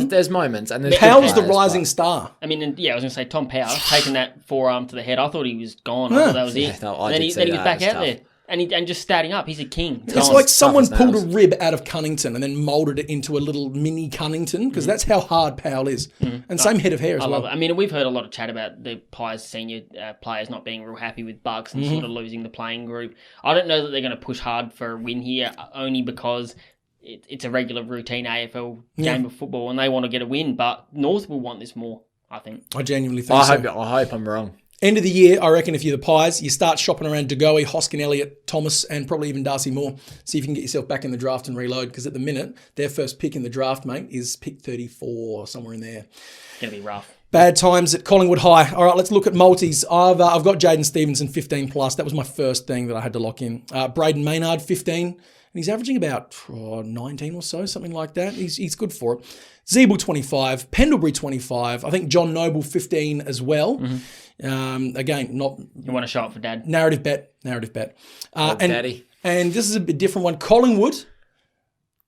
There's moments. And there's Powell's the rising star. I mean, I was going to say Tom Powell taking that forearm to the head. I thought he was gone. I thought that was it. No, then he was back out there. And just starting up. He's a king. It's like someone pulled a rib out of Cunnington and then moulded it into a little mini Cunnington because that's how hard Powell is. And same head of hair as well. Love it. I mean, we've heard a lot of chat about the Pies senior players not being real happy with Bucks and sort of losing the playing group. I don't know that they're going to push hard for a win here only because it's a regular routine AFL game of football and they want to get a win. But North will want this more, I think. I genuinely think so. I hope I'm wrong. End of the year, I reckon if you're the Pies, you start shopping around Degoe, Hoskin, Elliott, Thomas, and probably even Darcy Moore. See if you can get yourself back in the draft and reload. Because at the minute, their first pick in the draft, mate, is pick 34, somewhere in there. Going to be rough. Bad times at Collingwood High. All right, let's look at multis. I've got Jaden Stevenson 15 plus. That was my first thing that I had to lock in. Braden Maynard 15. he's averaging about 19 or so, something like that. He's good for it. Zeeble 25, Pendlebury 25. I think John Noble 15 as well. Again, not You want to show up for Dad? narrative bet. Daddy. And this is a bit different one. Collingwood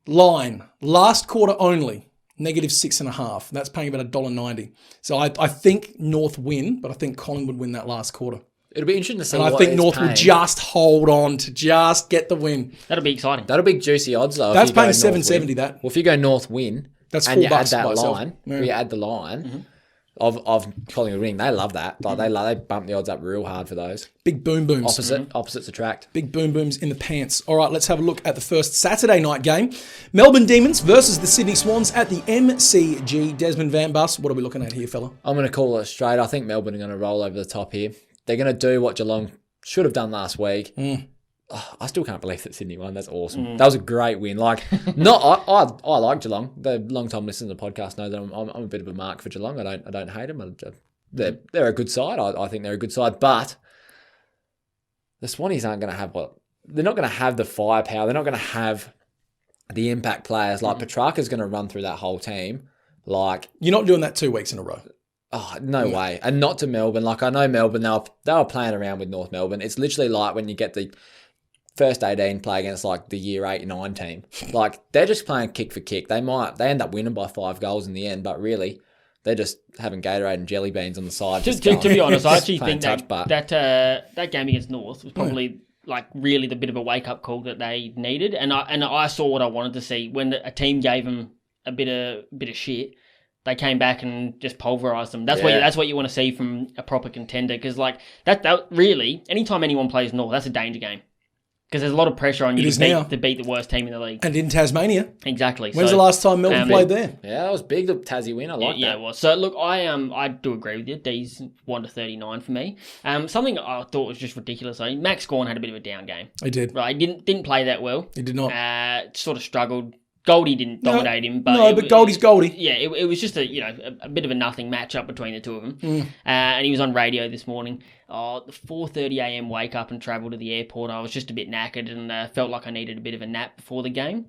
line last quarter only. -6.5. That's paying about $1.90. So I think North win, but I think Collingwood win that last quarter. It'll be interesting to see. And I think North will just hold on to just get the win. That'll be exciting. That'll be juicy odds though. That's paying $7.70. That. Well, if you go North win, That's and you $4 add that by itself. line, Yeah. you add the line of Collingwood winning, they love that. Like they bump the odds up real hard for those. Big boom booms. Opposites attract. Big boom booms in the pants. All right, let's have a look at the first Saturday night game. Melbourne Demons versus the Sydney Swans at the MCG. Desmond van Buss, what are we looking at here, fella? I'm going to call it straight. I think Melbourne are going to roll over the top here. They're going to do what Geelong should have done last week. Oh, I still can't believe that Sydney won. That's awesome. That was a great win. Like, I like Geelong. The long-time listeners to the podcast know that I'm a bit of a mark for Geelong. I don't hate them. They're a good side. I think they're a good side. But the Swannies aren't going to have they're not going to have the firepower. They're not going to have the impact players. Like Petrarca's going to run through that whole team. Like, You're not doing that 2 weeks in a row. oh, no way. And not to Melbourne. Like, I know Melbourne, they were playing around with North Melbourne. It's literally like when you get the first 18 play against like the year 8 and 9 team. Like, they're just playing kick for kick. They end up winning by 5 goals in the end, but really they're just having Gatorade and jelly beans on the side. To be honest, I actually think touch, that game against North was probably like really the bit of a wake up call that they needed, and I saw what I wanted to see when a team gave them a bit of shit. They came back and just pulverised them. That's what you want to see from a proper contender, because like that really, anytime anyone plays North, that's a danger game. Because there's a lot of pressure on you to beat the worst team in the league. And in Tasmania. Exactly. When's the last time Melbourne played there? Yeah, that was big, the Tassie win. I like that. Yeah, it was. So, look, I do agree with you. D's 1-39 for me. Something I thought was just ridiculous, though. Max Gawn had a bit of a down game. He did. Right, he didn't play that well. He did not. Sort of struggled. Goldie didn't dominate him. But Goldie's Goldie. Yeah, it was just a bit of a nothing matchup between the two of them. And he was on radio this morning. The 4:30 a.m. wake up and travel to the airport. I was just a bit knackered and felt like I needed a bit of a nap before the game.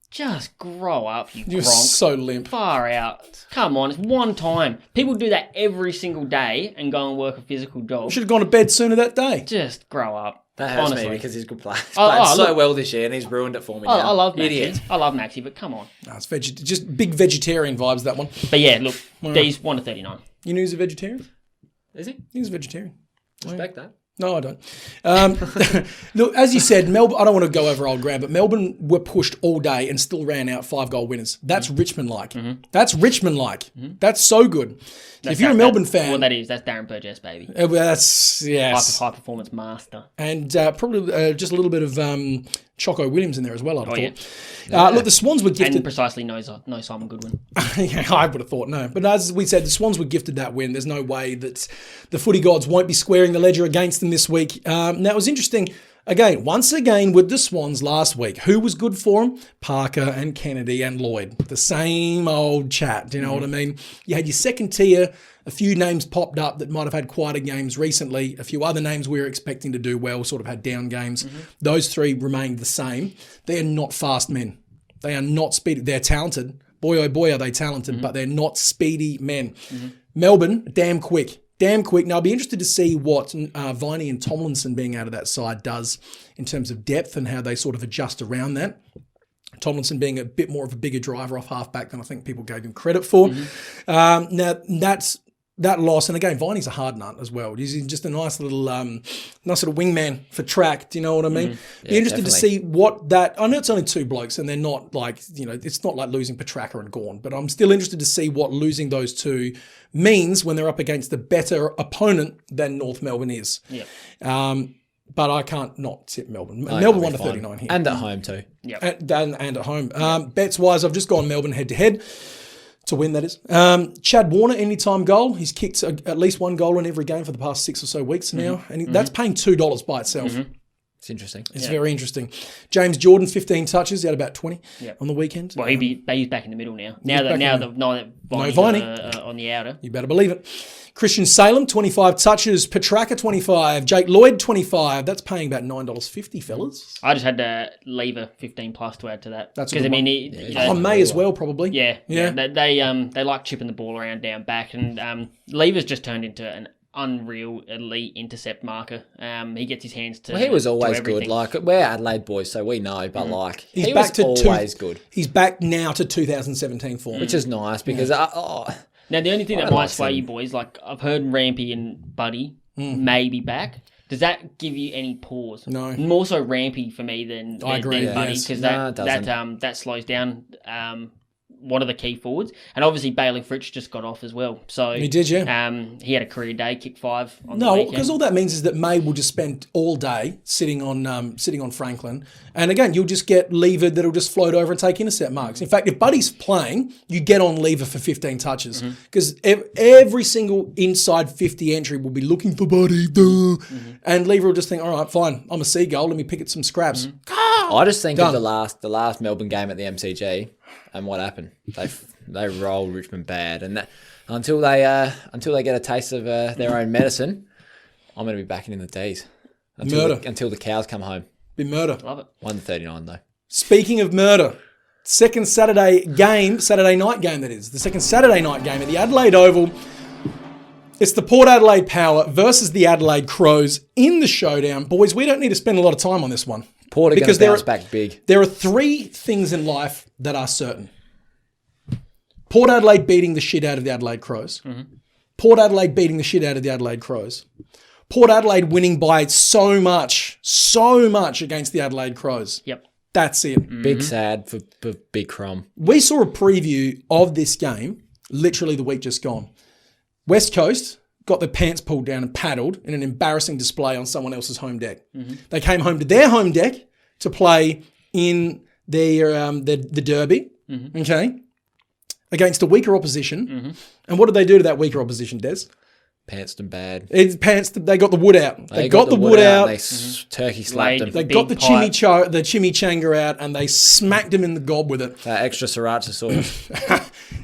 Just grow up, You're gronk. so limp. Far out. Come on, it's one time. People do that every single day and go and work a physical job. Should have gone to bed sooner that day. Just grow up. That hurts honestly. me because he's a good player. He's played so look, well this year and he's ruined it for me now. I love Maxi. Idiot. I love Maxi, but come on. No, it's just big vegetarian vibes, that one. But yeah, look, D's 1-39. You knew he's a vegetarian? Is he? He's a vegetarian. Respect that. No, I don't. Look, as you said, Melbourne, I don't want to go over old ground, but Melbourne were pushed all day and still ran out 5-goal winners. That's Richmond-like. That's Richmond-like. That's so good. If you're a Melbourne fan... That's Darren Burgess, baby. That's, yes. High performance master. And probably just a little bit of Choco Williams in there as well, I'd have thought. Yeah. Look, the Swans were gifted... And precisely no Simon Goodwin. Yeah, I would have thought no. But as we said, the Swans were gifted that win. There's no way that the footy gods won't be squaring the ledger against them this week. Now, it was interesting, once again with the Swans last week. Who was good for them? Parker and Kennedy and Lloyd. The same old chat, do you know what I mean? You had your second tier, a few names popped up that might have had quieter games recently. A few other names we were expecting to do well sort of had down games. Those three remained the same. They are not fast men. They are not speedy. They're talented. Boy, oh boy, are they talented, but they're not speedy men. Melbourne, damn quick. Now, I'll be interested to see what Viney and Tomlinson being out of that side does in terms of depth and how they sort of adjust around that. Tomlinson being a bit more of a bigger driver off halfback than I think people gave him credit for. Now, that's that loss. And again, Viney's a hard nut as well. He's just a nice little wingman for track. Do you know what I mean? Be interested to see what that... I know it's only two blokes and they're not like, it's not like losing Petrarca and Gawn, but I'm still interested to see what losing those two means when they're up against a better opponent than North Melbourne is. But I can't not tip Melbourne. No, Melbourne 1-39 here. And at home too. And at home. Bets-wise, I've just gone Melbourne head-to-head. To win, that is. Chad Warner, anytime goal. He's kicked at least one goal in every game for the past 6 or so weeks now. And that's paying $2 by itself. It's interesting. It's very interesting. James Jordan, 15 touches. He had about 20 on the weekend. Well, he's back in the middle now. Now that Viney's Viney. on the outer. You better believe it. Christian Salem, 25 touches. Petraka, 25. Jake Lloyd, 25. That's paying about $9.50, fellas. I just had to leave a 15 plus to add to that. That's because May as well, probably. Yeah. They like chipping the ball around down back, and Lever's just turned into an unreal elite intercept marker. He gets his hands to. Well, he was always good. Like, we're Adelaide boys, so we know. But like, He's he back was to always good, He's back now to 2017 form, which is nice because now the only thing that might sway you boys, like I've heard Rampy and Buddy may be back. Does that give you any pause? No. More so Rampy for me than Buddy, because that slows down one of the key forwards. And obviously Bailey Fritsch just got off as well. So he did, yeah. He had a career day, kick 5 on the weekend. Because all that means is that May will just spend all day sitting on Franklin. And again, you'll just get Lever that'll just float over and take intercept marks. In fact, if Buddy's playing, you get on Lever for 15 touches. Because every single inside 50 entry will be looking for Buddy. And Lever will just think, all right, fine, I'm a seagull, let me pick at some scraps. I just think of the last Melbourne game at the MCG and what happened. They rolled Richmond bad, and until they get a taste of their own medicine, I'm going to be backing in the D's until the cows come home. Be murder. Love it. 139 though. Speaking of murder, second Saturday night game that is. The second Saturday night game at the Adelaide Oval. It's the Port Adelaide Power versus the Adelaide Crows in the showdown. Boys, we don't need to spend a lot of time on this one. Port are going to bounce back big. There are 3 things in life that are certain. Port Adelaide beating the shit out of the Adelaide Crows. Port Adelaide beating the shit out of the Adelaide Crows. Port Adelaide winning by so much against the Adelaide Crows. Yep. That's it. Big sad for Big Crom. We saw a preview of this game literally the week just gone. West Coast got their pants pulled down and paddled in an embarrassing display on someone else's home deck. They came home to their home deck to play in the derby, okay, against a weaker opposition. And what did they do to that weaker opposition, Des? Pantsed them bad. They got the wood out. They got the wood out. They turkey slapped them. They got the chimichanga out, and they smacked him in the gob with it. That extra sriracha sauce.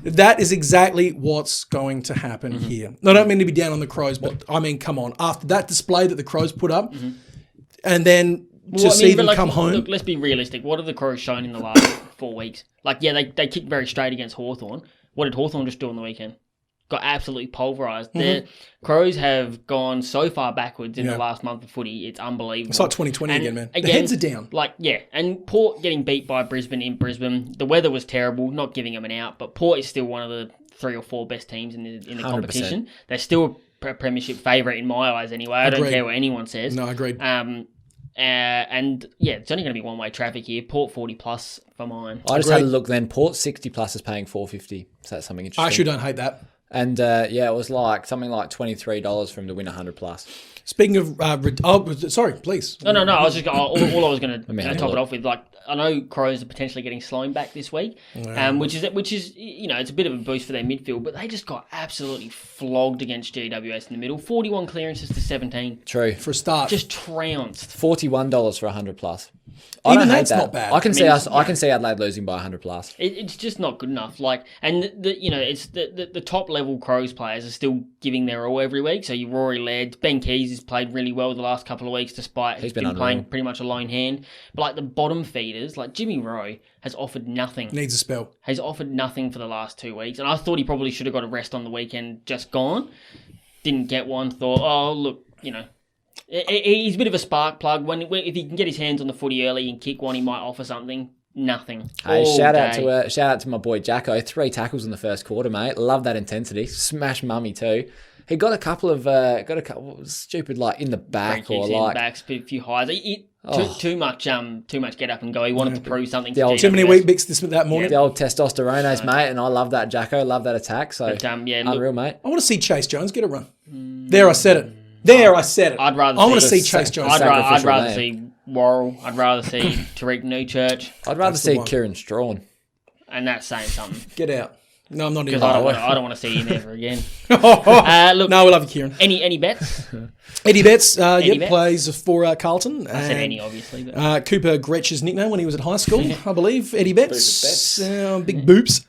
That is exactly what's going to happen here. I don't mean to be down on the Crows, but I mean, come on. After that display that the Crows put up, and then see them come home. Look, let's be realistic. What have the Crows shown in the last 4 weeks? Like, yeah, they kicked very straight against Hawthorn. What did Hawthorn just do on the weekend? Got absolutely pulverised. The Crows have gone so far backwards in the last month of footy. It's unbelievable. It's like 2020 again, man. The heads are down. And Port getting beat by Brisbane in Brisbane. The weather was terrible, not giving them an out, but Port is still one of the 3 or 4 best teams in the competition. They're still a premiership favourite in my eyes anyway. I don't care what anyone says. No, agreed. And it's only going to be one-way traffic here. Port 40 plus for mine. I just had a look then. Port 60 plus is paying $4.50. So that's something interesting. I actually don't hate that. And it was like something like $23 for him to win 100 plus. Speaking of, sorry, please. No. I was just all I was going to top it off with. Like, I know Crows are potentially getting Sloan back this week, which is it's a bit of a boost for their midfield, but they just got absolutely flogged against GWS in the middle. 41 clearances to 17. True. For a start, just trounced. $41 for 100 plus. Even that's not bad. I can see Adelaide losing by 100 plus. It's just not good enough. Like, and it's the top level Crows players are still giving their all every week. So your Rory Laird, Ben Keys has played really well the last couple of weeks, despite he's been playing pretty much a lone hand. But like the bottom feeders, like Jimmy Rowe, has offered nothing. Needs a spell. Has offered nothing for the last 2 weeks, and I thought he probably should have got a rest on the weekend. Just gone, didn't get one. Thought, oh look, he's a bit of a spark plug. If he can get his hands on the footy early and kick one, he might offer something. Nothing. Hey, shout out to my boy Jacko. 3 tackles in the first quarter, mate. Love that intensity. Smash mummy too. He got a couple stupid like in the back or like backs, a few highs. Too much get up and go. He wanted to prove something. Too many wheat bix that morning. The old testosterones, mate, and I love that Jacko. Love that attack. So unreal, mate. I want to see Chase Jones get a run. There, I said it. I'd rather. I want to see Chase Jones. I'd rather see Worrell. I'd rather see Tariq Newchurch. I'd rather see Kieran Strawn. And that's saying something. Get out. No, I'm not because even. I don't want to see him ever again. Look, no, we love you, Kieran. Any bets? Eddie Betts, Betts? plays for Carlton. I said any, obviously. But. Cooper Gretsch's nickname when he was at high school, I believe. Eddie Betts. Big boops.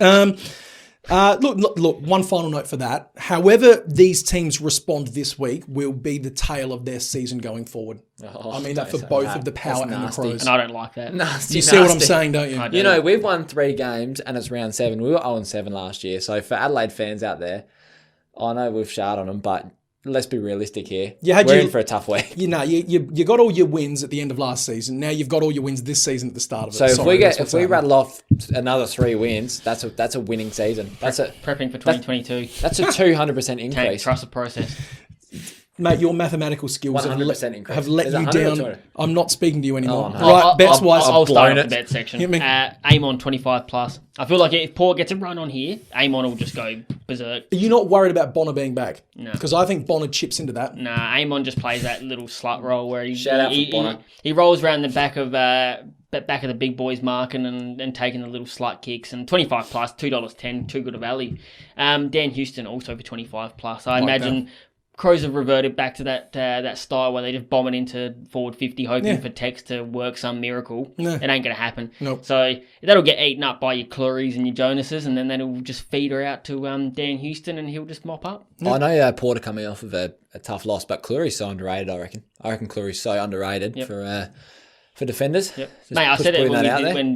Look, one final note for that. However these teams respond this week will be the tail of their season going forward. I mean that for both of the Power and the Crows. And I don't like that. You see what I'm saying, don't you? You know, we've won 3 games and it's round 7. We were 0-7 last year. So for Adelaide fans out there, I know we've showered on them, but let's be realistic here. We're in for a tough week. You got all your wins at the end of last season. Now you've got all your wins this season at the start of it. So if we rattle off another 3 wins, that's a winning season. Prepping for 2022. That's a 200% increase. Can't trust the process. Mate, your mathematical skills 100% increase. have let you down. I'm not speaking to you anymore. Oh, no. Right, bets-wise, I'll start it. at the bet section. Aim on 25+. I feel like if Port gets a run on here, Aim on will just go berserk. Are you not worried about Bonner being back? No. Because I think Bonner chips into that. Nah, Aim on just plays that little slut roll where Shout out for Bonner. He rolls around the back of the big boys marking and taking the little slut kicks. And 25+, $2.10, too good a value. Dan Houston also for 25+. I imagine Crows have reverted back to that style where they just bomb it into forward 50, hoping for Tex to work some miracle. No. It ain't going to happen. Nope. So that'll get eaten up by your Clurys and your Jonases, and then that'll just feed her out to Dan Houston, and he'll just mop up. I know Porter coming off of a tough loss, but Clury's so underrated, I reckon. I reckon Clury's so underrated for defenders. Yep. Mate, I said it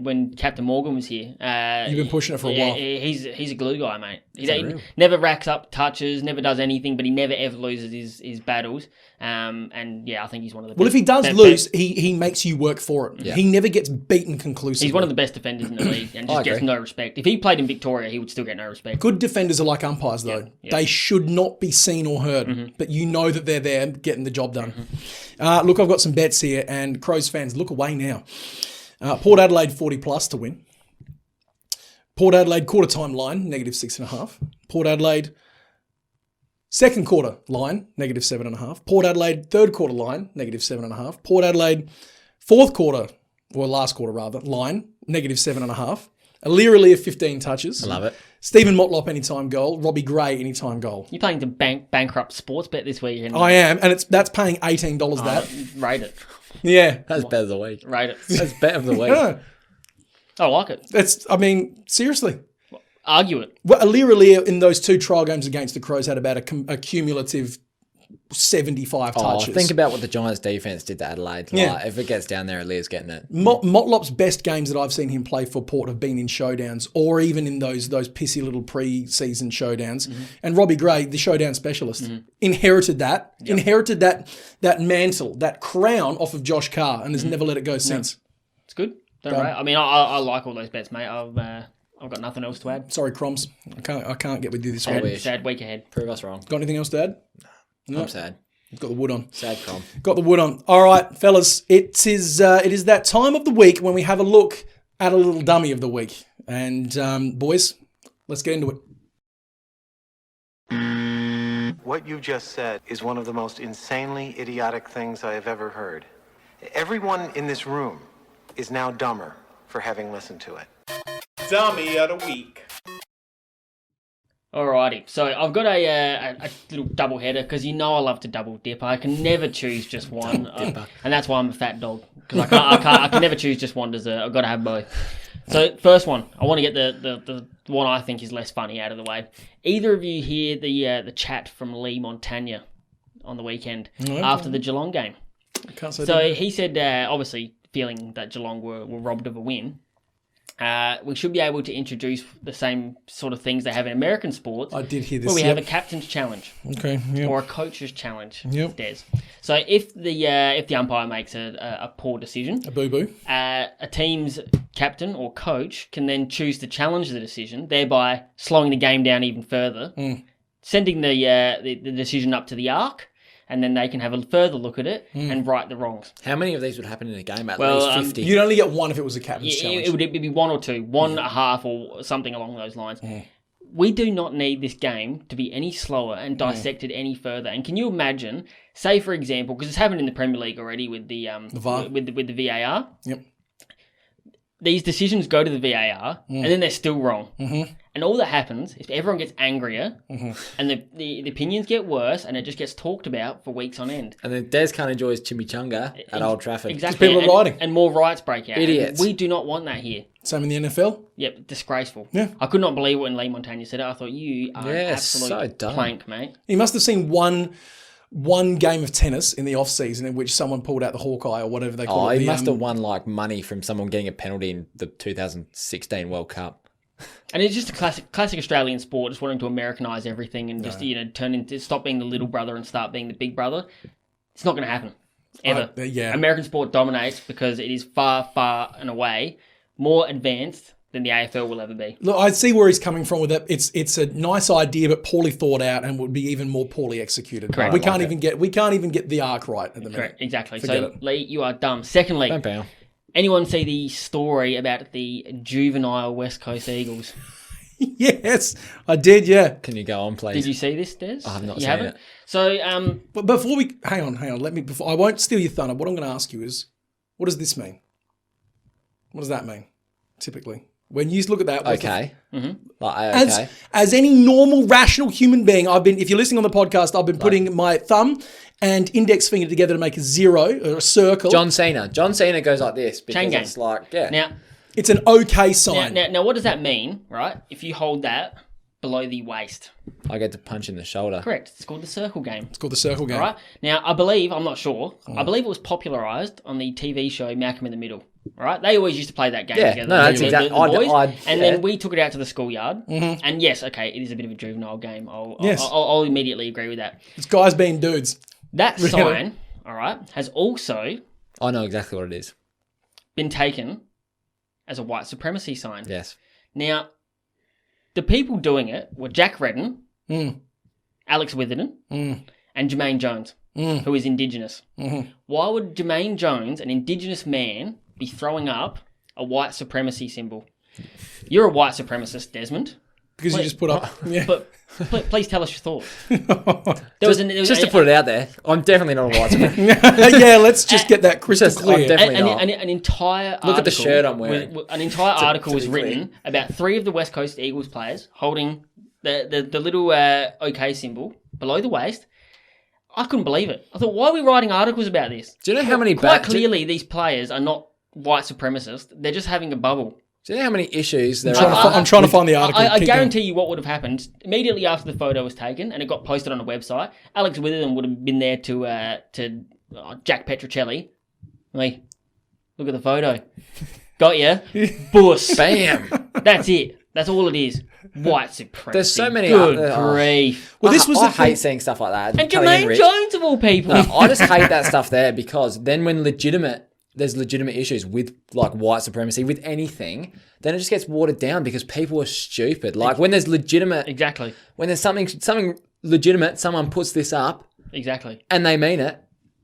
when Captain Morgan was here. You've been pushing it for a while. He's a glue guy, mate. He never racks up touches, never does anything, but he never ever loses his battles. And I think he's one of the best. Well, if he does lose, he makes you work for it. Yeah. He never gets beaten conclusively. He's one of the best defenders in the league and just gets no respect. If he played in Victoria, he would still get no respect. Good defenders are like umpires, though. Yeah. They should not be seen or heard, but you know that they're there getting the job done. Look, I've got some bets here, and Crows fans, look away now. Port Adelaide 40+ to win. Port Adelaide quarter time line, -6.5. Port Adelaide second quarter line, -7.5. Port Adelaide third quarter line, -7.5. Port Adelaide fourth quarter, or last quarter rather, line, -7.5. Aliria 15 touches. I love it. Stephen Motlop anytime goal. Robbie Gray anytime goal. You're playing to bankrupt sports bet this weekend. I am, and that's paying $18 that. Rate it. Yeah. That's bet of the week. Rate it. That's bet of the week. Yeah. I like it. Seriously. Argue it. Well, Aliria in those 2 trial games against the Crows had about a cumulative 75 touches. Think about what the Giants defense did to Adelaide. Like, if it gets down there, Alia's getting it. Motlop's best games that I've seen him play for Port have been in showdowns, or even in those pissy little pre-season showdowns. And Robbie Gray, the showdown specialist, inherited that mantle, that crown off of Josh Carr, and has never let it go since. It's good. I mean, I like all those bets, mate. I've got nothing else to add. Sorry, Croms. I can't get with you this week. Sad week ahead. Prove us wrong. Got anything else to add? No. I'm sad. Got the wood on. Sad Crom. Got the wood on. All right, fellas. It is that time of the week when we have a look at a little dummy of the week. And boys, let's get into it. What you just said is one of the most insanely idiotic things I have ever heard. Everyone in this room is now dumber for having listened to it. Dummy of the week. Alrighty, so I've got a little double header because I love to double dip. I can never choose just one, and that's why I'm a fat dog, because I can never choose just one dessert. I've got to have both. So first one, I want to get the one I think is less funny out of the way. Either of you hear the chat from Lee Montagna on the weekend after the Geelong game? I can't say so he said, obviously feeling that Geelong were robbed of a win. We should be able to introduce the same sort of things they have in American sports. I did hear this. Where we have a captain's challenge, or a coach's challenge. Des. So if the umpire makes a poor decision, a boo boo, a team's captain or coach can then choose to challenge the decision, thereby slowing the game down even further, sending the decision up to the arc. And then they can have a further look at it and right the wrongs. How many of these would happen in a game? At least 50. You'd only get one if it was a captain's challenge. It would be 1 or 2, 1.5 or something along those lines. We do not need this game to be any slower and dissected any further. And can you imagine, say for example, because it's happened in the Premier League already with the VAR, the VAR. with the VAR. Yep. these decisions go to the VAR and then they're still wrong. Mm-hmm. And all that happens is everyone gets angrier and the opinions get worse and it just gets talked about for weeks on end. And then Des can't enjoy his chimichanga at Old Trafford. Exactly. People are rioting. And more riots break out. Idiots. And we do not want that here. Same in the NFL. Yep, disgraceful. Yeah. I could not believe it when Lee Montagna said it. I thought, you are an absolute so dumb. plank, mate. He must have seen one game of tennis in the off season in which someone pulled out the Hawkeye or whatever they call it. He must have won like money from someone getting a penalty in the 2016 World Cup. And it's just a classic Australian sport, just wanting to Americanise everything and just stop being the little brother and start being the big brother. It's not going to happen ever. American sport dominates because it is far, far and away more advanced than the AFL will ever be. Look, I see where he's coming from with it. It's a nice idea, but poorly thought out, and would be even more poorly executed. Correct. We can't even get the arc right at the minute. Correct, exactly. Forget So it. Lee, you are dumb. Secondly, Don't bow. anyone see the story about the juvenile West Coast Eagles? Yes, I did. Yeah. Can you go on, please? Did you see this, Des? I have not You seen haven't? it. So, But before we hang on, I won't steal your thunder. What I'm going to ask you is, what does this mean? What does that mean? Typically, when you look at that, what's Okay. Okay. as any normal, rational human being, if you're listening on the podcast, I've been putting my thumb and index finger together to make a zero or a circle. John Cena goes like this because Chain gang. it's like, yeah. now, It's an okay sign. now, what does that mean, right? If you hold that below the waist. I get to punch in the shoulder. Correct. It's called the circle game. It's called the circle game. All right. Now, I'm not sure. I believe it was popularised on the TV show Malcolm in the Middle. All right. They always used to play that game Yeah, together. no, that's the exactly. boys. And yeah. then we took it out to the schoolyard. And yes, okay, it is a bit of a juvenile game. Yes. I'll immediately agree with that. It's guys being dudes. That sign, all right, has also I know exactly what it is. been taken as a white supremacy sign. Yes. Now, the people doing it were Jack Redden, Alex Witherden, and Jermaine Jones, who is Indigenous. Why would Jermaine Jones, an Indigenous man, be throwing up a white supremacy symbol? You're a white supremacist, Desmond. Because you just put up. Yeah. But please tell us your thoughts. Just to put it out there, I'm definitely not a white supremacist. Yeah, let's just get that crystal I'm clear. definitely not. An entire Look at the shirt I'm wearing. An entire article was be clear. written about 3 of the West Coast Eagles players holding the little OK symbol below the waist. I couldn't believe it. I thought, why are we writing articles about this? Do you know how many Quite clearly, these players are not white supremacists. They're just having a bubble. Do you know how many issues there I'm trying to find the article. I Keep guarantee you what would have happened immediately after the photo was taken and it got posted on a website. Alex Witherden would have been there to Jack Petrocelli. Hey, look at the photo. Got ya? Buss. Bam. That's it. That's all it is. White supremacy. There's so many Good other- grief. Well, this was I the thing. hate seeing stuff like that. And Coming in Jermaine rich. Jones of all people. I just hate that stuff there because then when there's legitimate issues with like white supremacy, with anything, then it just gets watered down because people are stupid. Like when there's legitimate, Exactly. when there's something legitimate, someone puts this up Exactly. and they mean it,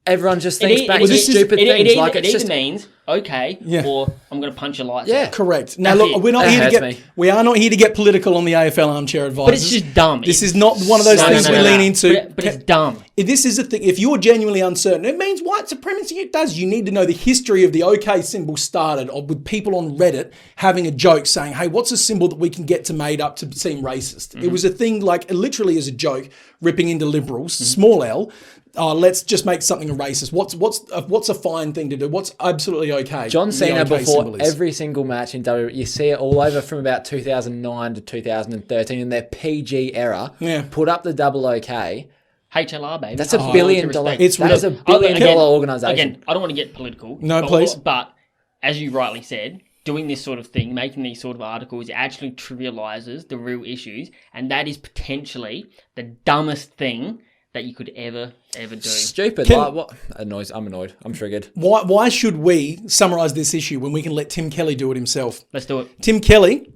everyone just thinks back to stupid things. It either means okay, or I'm going to punch your lights out. Correct. Now, That's look, it. we're not That here to hurts get. me. We are not here to get political on the AFL armchair advisors. But it's just dumb. This is not one of those No, things no, we no, lean no. into. But it's dumb. This is the thing. If you're genuinely uncertain, it means white supremacy. It does. You need to know the history of the OK symbol started with people on Reddit having a joke saying, hey, what's a symbol that we can get to made up to seem racist? It was a thing like literally as a joke, ripping into liberals, small L. Let's just make something racist. What's a fine thing to do? What's absolutely okay? John Cena The OK symbol before is. every single match in WWE, you see it all over from about 2009 to 2013 in their PG era. Yeah. Put up the double OK. HLR, baby. That's a Oh, billion with dollar. respect. That is a billion Again, dollar organization. Again, I don't want to get political. No, please. But as you rightly said, doing this sort of thing, making these sort of articles, actually trivializes the real issues, and that is potentially the dumbest thing that you could ever do. Stupid. Can- Like, what? I'm annoyed. I'm triggered. Why should we summarise this issue when we can let Tim Kelly do it himself? Let's do it. Tim Kelly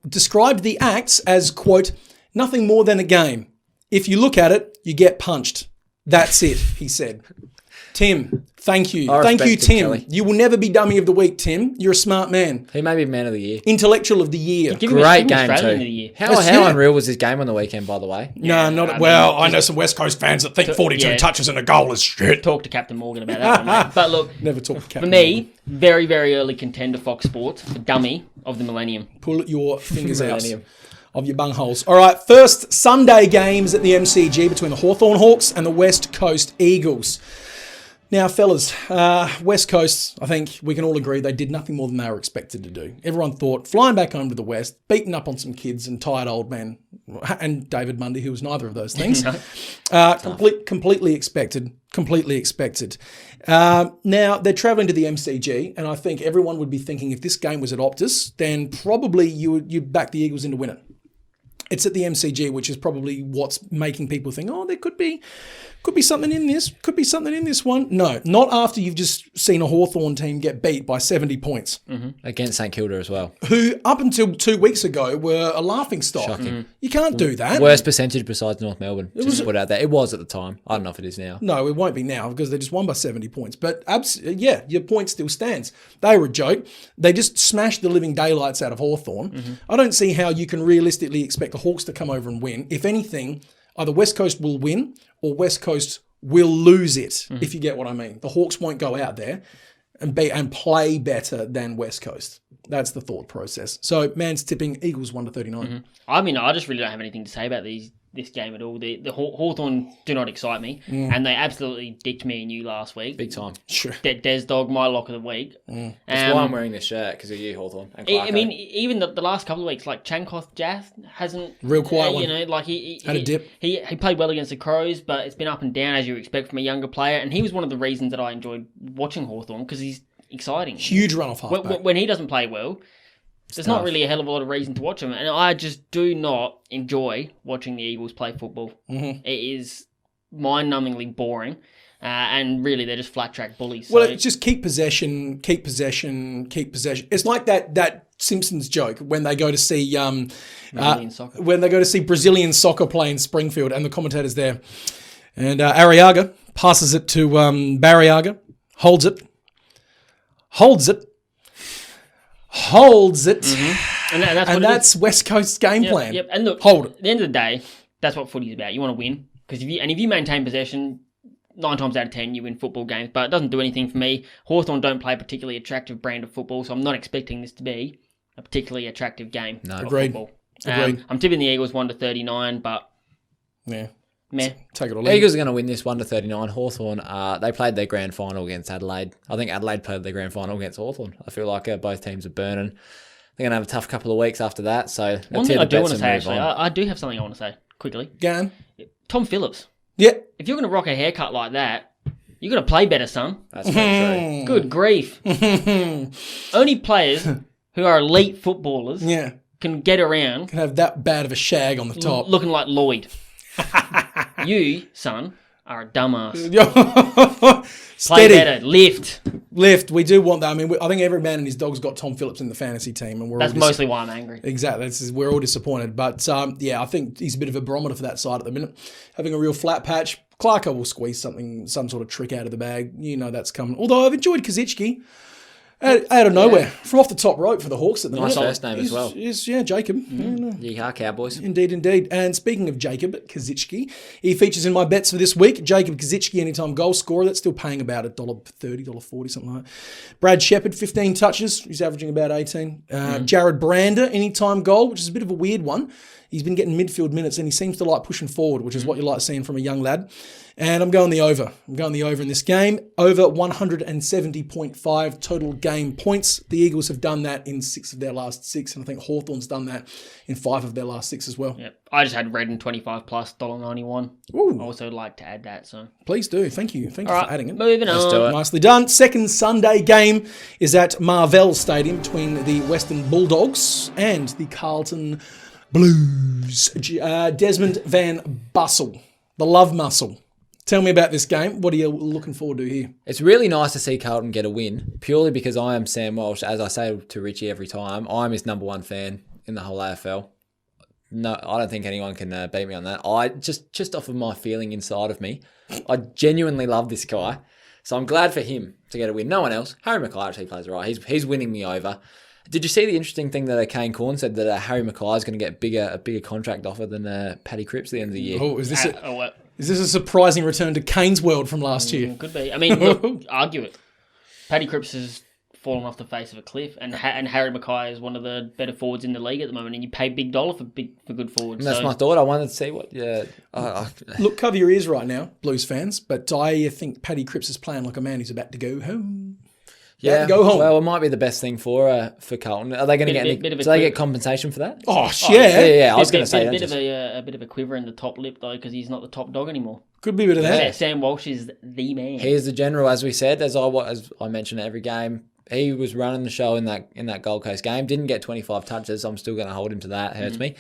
described the acts as, quote, nothing more than a game. If you look at it, you get punched. That's it, he said. Tim, Thank you. I Thank you, respect Tim. Kelly. You will never be dummy of the week, Tim. You're a smart man. He may be man of the year. Intellectual of the year. Give him Great game Australian too. of the year. How unreal was this game on the weekend, by the way? No, not I well. mean, I know some West Coast fans that think 42 yeah. touches and a goal is shit. Talk to Captain Morgan about that one, mate. But look, Never talk to for Captain me, very, very early contender Fox Sports for dummy of the millennium. Pull your fingers out Millennium. of your bungholes. All right, first Sunday games at the MCG between the Hawthorn Hawks and the West Coast Eagles. Now, fellas, West Coast, I think we can all agree they did nothing more than they were expected to do. Everyone thought flying back home to the West, beating up on some kids and tired old men, and David Mundy, who was neither of those things. Completely expected. Completely expected. Now, they're travelling to the MCG, and I think everyone would be thinking if this game was at Optus, then probably you'd back the Eagles in to win it. It's at the MCG, which is probably what's making people think, oh, there could be something in this. Could be something in this one. No, not after you've just seen a Hawthorn team get beat by 70 points. Against St Kilda as well. Who, up until 2 weeks ago, were a laughing stock. Shocking. You can't do that. Worst percentage besides North Melbourne. Just to put it out there. It was at the time. I don't know if it is now. No, it won't be now because they just won by 70 points. But yeah, your point still stands. They were a joke. They just smashed the living daylights out of Hawthorn. I don't see how you can realistically expect the Hawks to come over and win. If anything, either West Coast will win or West Coast will lose it, if you get what I mean. The Hawks won't go out there and play better than West Coast. That's the thought process. So, man's tipping Eagles 1-39. I mean, I just really don't have anything to say about this game at all. The Hawthorn do not excite me, and they absolutely dicked me and you last week. Big time. Sure. Des Dog, my lock of the week. That's why I'm wearing this shirt, because of you, Hawthorn. And I mean, even the last couple of weeks, like Chankoth Jath hasn't... Real quiet one. You know, like he Had a dip. He played well against the Crows, but it's been up and down, as you expect from a younger player, and he was one of the reasons that I enjoyed watching Hawthorn, because he's exciting. Huge run off halfback. When he doesn't play well, there's not really a hell of a lot of reason to watch him, and I just do not enjoy watching the Eagles play football. It is mind-numbingly boring, and really they're just flat-track bullies. Well, So- it's just keep possession. It's like that Simpsons joke when they go to see Brazilian soccer. when they go to see Brazilian soccer play in Springfield, and the commentator's there, and Arriaga passes it to Barriaga, holds it, and that's West Coast's game plan. Yep. And look, Hold it. at the end of the day, that's what footy's about. You want to win, because if you maintain possession, 9 times out of 10 you win football games. But it doesn't do anything for me. Hawthorn don't play a particularly attractive brand of football, so I'm not expecting this to be a particularly attractive game. No, Agreed. Football. Agreed. I'm tipping the Eagles 1-39, but Yeah, meh. take it or leave it. Eagles are going to win this 1-39. Hawthorn, they played their grand final against Adelaide. I think Adelaide played their grand final against Hawthorn. I feel like both teams are burning. They're going to have a tough couple of weeks after that. So One thing I do want to say, actually, I do have something I want to say quickly. Gan. Tom Phillips. Yeah. If you're going to rock a haircut like that, you got to play better, son. That's very true. Good grief. Only players who are elite footballers Yeah. can get around Can have that bad of a shag on the top. looking like Lloyd. You, son, are a dumbass. Play Steady. better. Lift. We do want that. I mean, I think every man and his dog's got Tom Phillips in the fantasy team, and That's mostly why I'm angry. Exactly. We're all disappointed. But, yeah, I think he's a bit of a barometer for that side at the minute. Having a real flat patch. Clarko will squeeze some sort of trick out of the bag. You know that's coming. Although I've enjoyed Kazichki. Out of nowhere. From off the top rope for the Hawks at the Nice minute. first name as well. Yeah, Jacob. Yeah, Cowboys. Indeed. And speaking of Jacob Kazichki, he features in my bets for this week. Jacob Kazichki, anytime goal scorer. That's still paying about $1.30, $1.40, something like that. Brad Shepherd, 15 touches. He's averaging about 18. Jared Brander, anytime goal, which is a bit of a weird one. He's been getting midfield minutes and he seems to like pushing forward, which is what you like seeing from a young lad. And I'm going the over. I'm going the over in this game. Over 170.5 total game points. The Eagles have done that in 6 of their last 6, and I think Hawthorn's done that in 5 of their last 6 as well. Yep. I just had Redden 25 plus $1.91. Ooh. I also like to add that. So Please do. Thank you. Thank you for adding it. Moving on. do it. Nicely done. Second Sunday game is at Marvell Stadium between the Western Bulldogs and the Carlton Blues. Desmond van Bussel, the love muscle. Tell me about this game. What are you looking forward to here? It's really nice to see Carlton get a win, purely because I am Sam Walsh. As I say to Richie every time, I'm his number 1 fan in the whole AFL. No, I don't think anyone can beat me on that. I just off of my feeling inside of me, I genuinely love this guy. So I'm glad for him to get a win. No one else. Harry Mackay actually plays all right. He's winning me over. Did you see the interesting thing that Kane Corn said that Harry Mackay is going to get a bigger contract offer than Paddy Cripps at the end of the year? Oh, is this a surprising return to Kane's world from last year? Could be. I mean, look, argue it. Paddy Cripps has fallen off the face of a cliff, and Harry Mackay is one of the better forwards in the league at the moment, and you pay big dollar for good forwards. And that's my thought. I wanted to see what... Yeah. Look, cover your ears right now, Blues fans, but I think Paddy Cripps is playing like a man who's about to go home. Yeah, go home. Well, it might be the best thing for Carlton. Are they going to get do they get compensation for that? Oh, yeah. Yeah. I was going to say a bit of a quiver in the top lip though, because he's not the top dog anymore. Could be a bit of that. Yeah, Sam Walsh is the man. He is the general, as we said, as I mentioned at every game. He was running the show in that Gold Coast game. Didn't get 25 touches. I'm still going to hold him to that. It hurts me.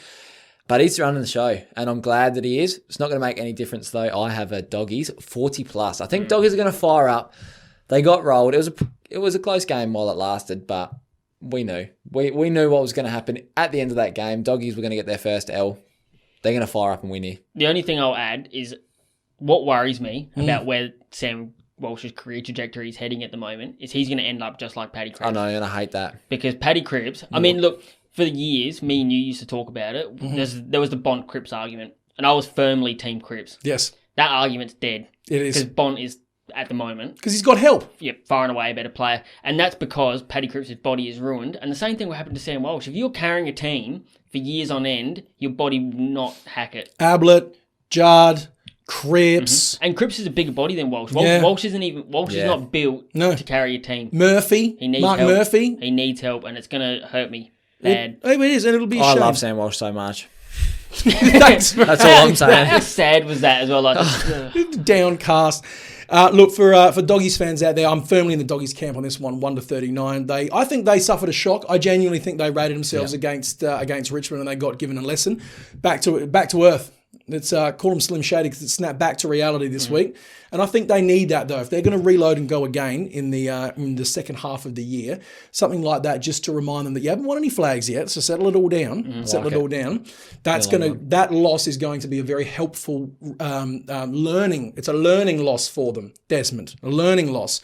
But he's running the show, and I'm glad that he is. It's not going to make any difference, though. I have a Doggies 40+. I think Doggies are going to fire up. They got rolled. It was a close game while it lasted, but we knew. We knew what was going to happen at the end of that game. Doggies were going to get their first L. They're going to fire up and win here. The only thing I'll add is what worries me about where Sam Walsh's career trajectory is heading at the moment is he's going to end up just like Paddy Cripps. I know, and I hate that. Because Paddy Cripps, I mean, look, for years, me and you used to talk about it. There was the Bont-Cripps argument, and I was firmly Team Cripps. Yes. That argument's dead. It is. Because Bont is, at the moment... Because he's got help. Far and away a better player. And that's because Paddy Cripps' body is ruined. And the same thing will happen to Sam Walsh. If you're carrying a team for years on end, your body will not hack it. Ablett, Jard... Cripps. And Cripps is a bigger body than Walsh. Yeah. Walsh is not built to carry a team. Murphy. He needs Mark help. Murphy. He needs help, and it's going to hurt me bad. It is, and it'll be a I shame. love Sam Walsh so much. That's That's all I'm saying. How sad was that as well? Like, downcast. Look, for Doggies fans out there, I'm firmly in the Doggies camp on this one, 1-39. I think they suffered a shock. I genuinely think they rated themselves against Richmond, and they got given a lesson. Back to earth. Let's call them Slim Shady because it snapped back to reality this week. And I think they need that, though. If they're going to reload and go again in the second half of the year, something like that, just to remind them that you haven't won any flags yet, so settle it all down. That loss is going to be a very helpful learning. It's a learning loss for them, Desmond. A learning loss.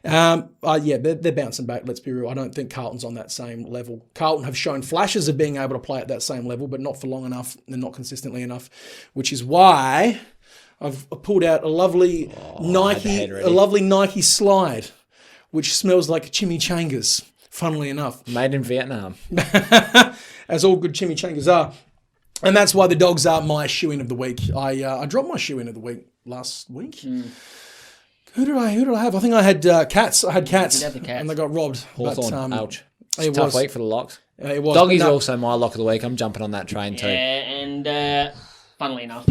They're bouncing back, let's be real. I don't think Carlton's on that same level. Carlton have shown flashes of being able to play at that same level, but not for long enough and not consistently enough, which is why I've pulled out a lovely Nike slide, which smells like chimichangas, funnily enough. Made in Vietnam. As all good chimichangas are. And that's why the Dogs are my shoe-in of the week. I dropped my shoe-in of the week last week. Who did I have? I think I had Cats. I had Cats, and they got robbed. Hawthorn, ouch. It Tough was week for the locks. It was. Doggies are also my lock of the week. I'm jumping on that train too. yeah, and funnily enough.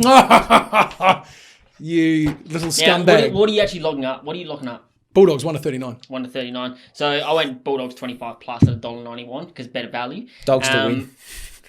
You little Now, scumbag. what are you actually logging up? What are you locking up? Bulldogs 1-39. 1-39. So I went Bulldogs 25 plus at $1.91 because better value. Dogs to win.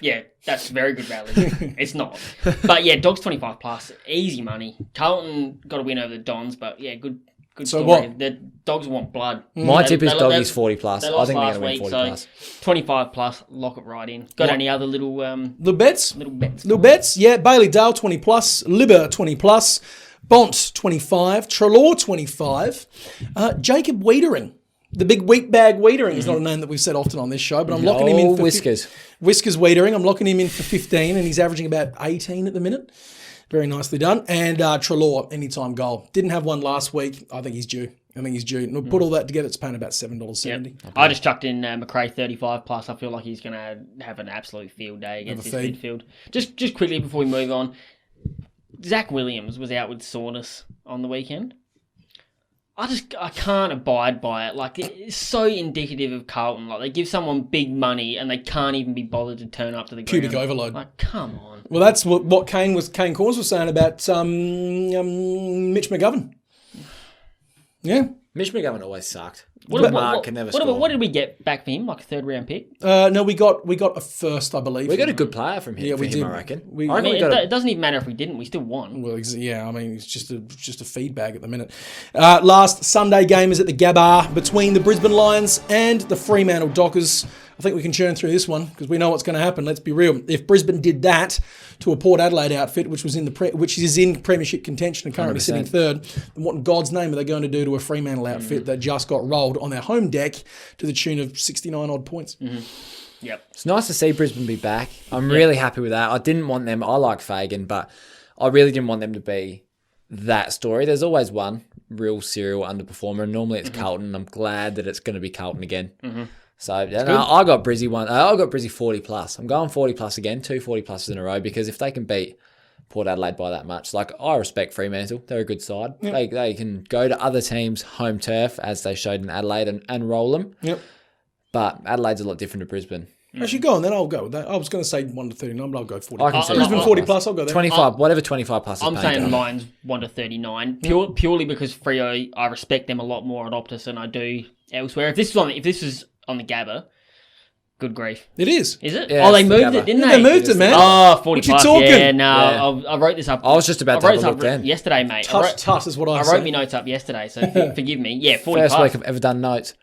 Yeah, that's very good value. It's not. But yeah, Dogs 25 plus, easy money. Carlton got a win over the Dons, but yeah, good So story. what? The Dogs want blood. My tip is They- Doggies they- 40+. They I lost think they're last going to win week, 40+. so 25 plus, lock it right in. Got any other little Little bets? bets? Little bets? Yeah, Bailey Dale 20 plus, Libber 20 plus, Bont 25, Trelaw 25, Jacob Wiedering. The big wheat bag Wiedering is not a name that we've said often on this show, but I'm locking him in for Whiskers. Whiskers Wiedering. I'm locking him in for 15, and he's averaging about 18 at the minute. Very nicely done. And Trelaw, anytime goal. Didn't have one last week. I think he's due. And we'll put all that together. It's paying about $7.70. Yep. I just chucked in McRae 35 plus. I feel like he's going to have an absolute field day against this midfield. Just quickly before we move on, Zach Williams was out with soreness on the weekend. I can't abide by it. Like, it's so indicative of Carlton. Like, they give someone big money and they can't even be bothered to turn up to the ground. Pubic overload. Like, come on. Well, that's what Kane Corns was saying about Mitch McGovern. Yeah. Mitch McGovern always sucked. What can never score. what did we get back for him? Like a third round pick? No, we got a first, I believe. We got a good player from him. Yeah, we did. I reckon. It doesn't even matter if we didn't. We still won. Well, yeah, I mean, it's just a feedback at the minute. Last Sunday game is at the Gabba between the Brisbane Lions and the Fremantle Dockers. I think we can churn through this one because we know what's going to happen. Let's be real. If Brisbane did that to a Port Adelaide outfit, which is in premiership contention and currently 100%. sitting third, then what in God's name are they going to do to a Fremantle outfit that just got rolled on their home deck to the tune of 69 odd points? Yep. It's nice to see Brisbane be back. I'm really happy with that. I didn't want them. I like Fagan, but I really didn't want them to be that story. There's always one real serial underperformer, and normally it's Carlton. I'm glad that it's going to be Carlton again. So I got Brizzy one. I got Brizzy 40 plus. I'm going 40 plus again, 2 40 pluses in a row, because if they can beat Port Adelaide by that much, like, I respect Fremantle. They're a good side. Yep. They can go to other teams' home turf, as they showed in Adelaide, and roll them. Yep. But Adelaide's a lot different to Brisbane. Actually, go on, then I'll go with that. I was going to say 1 to 39, but I'll go 40. I can see Brisbane that. 40 plus, I'll go there. 25, whatever 25 plus is I'm paid saying down. Lions 1 to 39, purely because Freo, I respect them a lot more at Optus than I do elsewhere. If this was on the Gabba, good grief. It is. Is it? Yeah, Oh, they it's the moved Gabba. it, didn't Yeah, they? they moved it, man. Oh, 40 What you plus. talking? Yeah, no, Yeah. I wrote this up. I was just about to I have wrote a look this up then. yesterday, mate. Tuss is what I I said. wrote my notes up yesterday, so forgive me. Yeah, 40 First plus. week I've ever done notes.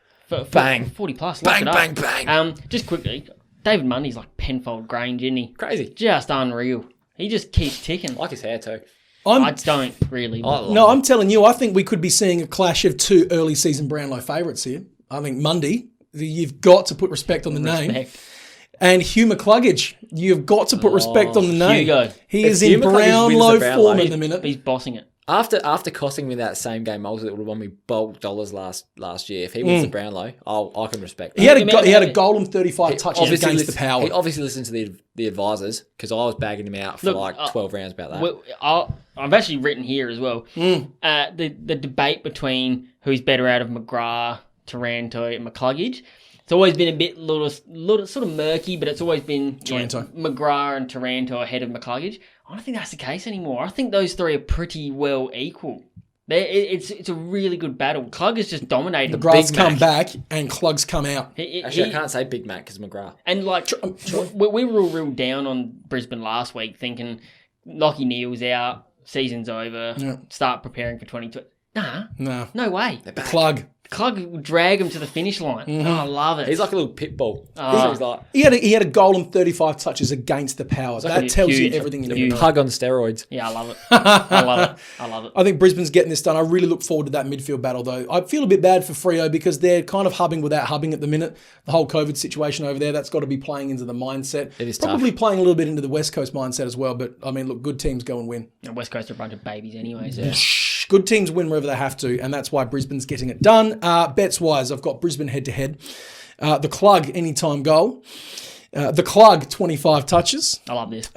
Bang. 40 plus. lock Bang, it up. bang, bang. Just quickly, David Mundy's like Penfold Grange, isn't he? Crazy. Just unreal. He just keeps ticking. I like his hair too. I don't really. No, I'm telling you, I think we could be seeing a clash of two early season Brownlow favourites here. I think Mundy, you've got to put respect on the name. Respect. And Hugh McCluggage, you've got to put respect on the name. Hugo. He If is Hugh in McCluggage wins Brownlow the Brownlow, form at the minute. He's bossing it. After costing me that same game multi that would have won me bulk dollars last year, if he wins the Brownlow, I can respect that. He had a goal and 35 touches against the power. He obviously listened to the advisors, because I was bagging him out for 12 rounds about that. Well, I've actually written here as well. The debate between who's better out of McGrath, Taranto, and McCluggage. It's always been a bit little sort of murky, but it's always been McGrath and Taranto ahead of McCluggage. I don't think that's the case anymore. I think those three are pretty well equal. It's a really good battle. Clug is just dominating. McGrath's come back and Clug's come out. Actually, I can't say Big Mac because McGrath. And like, we were all real down on Brisbane last week, thinking Lockie Neal's out, season's over, start preparing for 2020. Nah, no way. Clug will drag him to the finish line. Oh, I love it. He's like a little pit bull. He had a goal and 35 touches against the power. That tells you everything you need to know. Pug on steroids. Yeah, I love it. I love it. I think Brisbane's getting this done. I really look forward to that midfield battle, though. I feel a bit bad for Freo because they're kind of hubbing without hubbing at the minute. The whole COVID situation over there, that's got to be playing into the mindset. It is probably tough. playing a little bit into the West Coast mindset as well. But, I mean, look, good teams go and win. And West Coast are a bunch of babies anyway. So. Good teams win wherever they have to, and that's why Brisbane's getting it done. Bets-wise, I've got Brisbane head-to-head. The Clug, anytime goal. The Clug, 25 touches. I love this.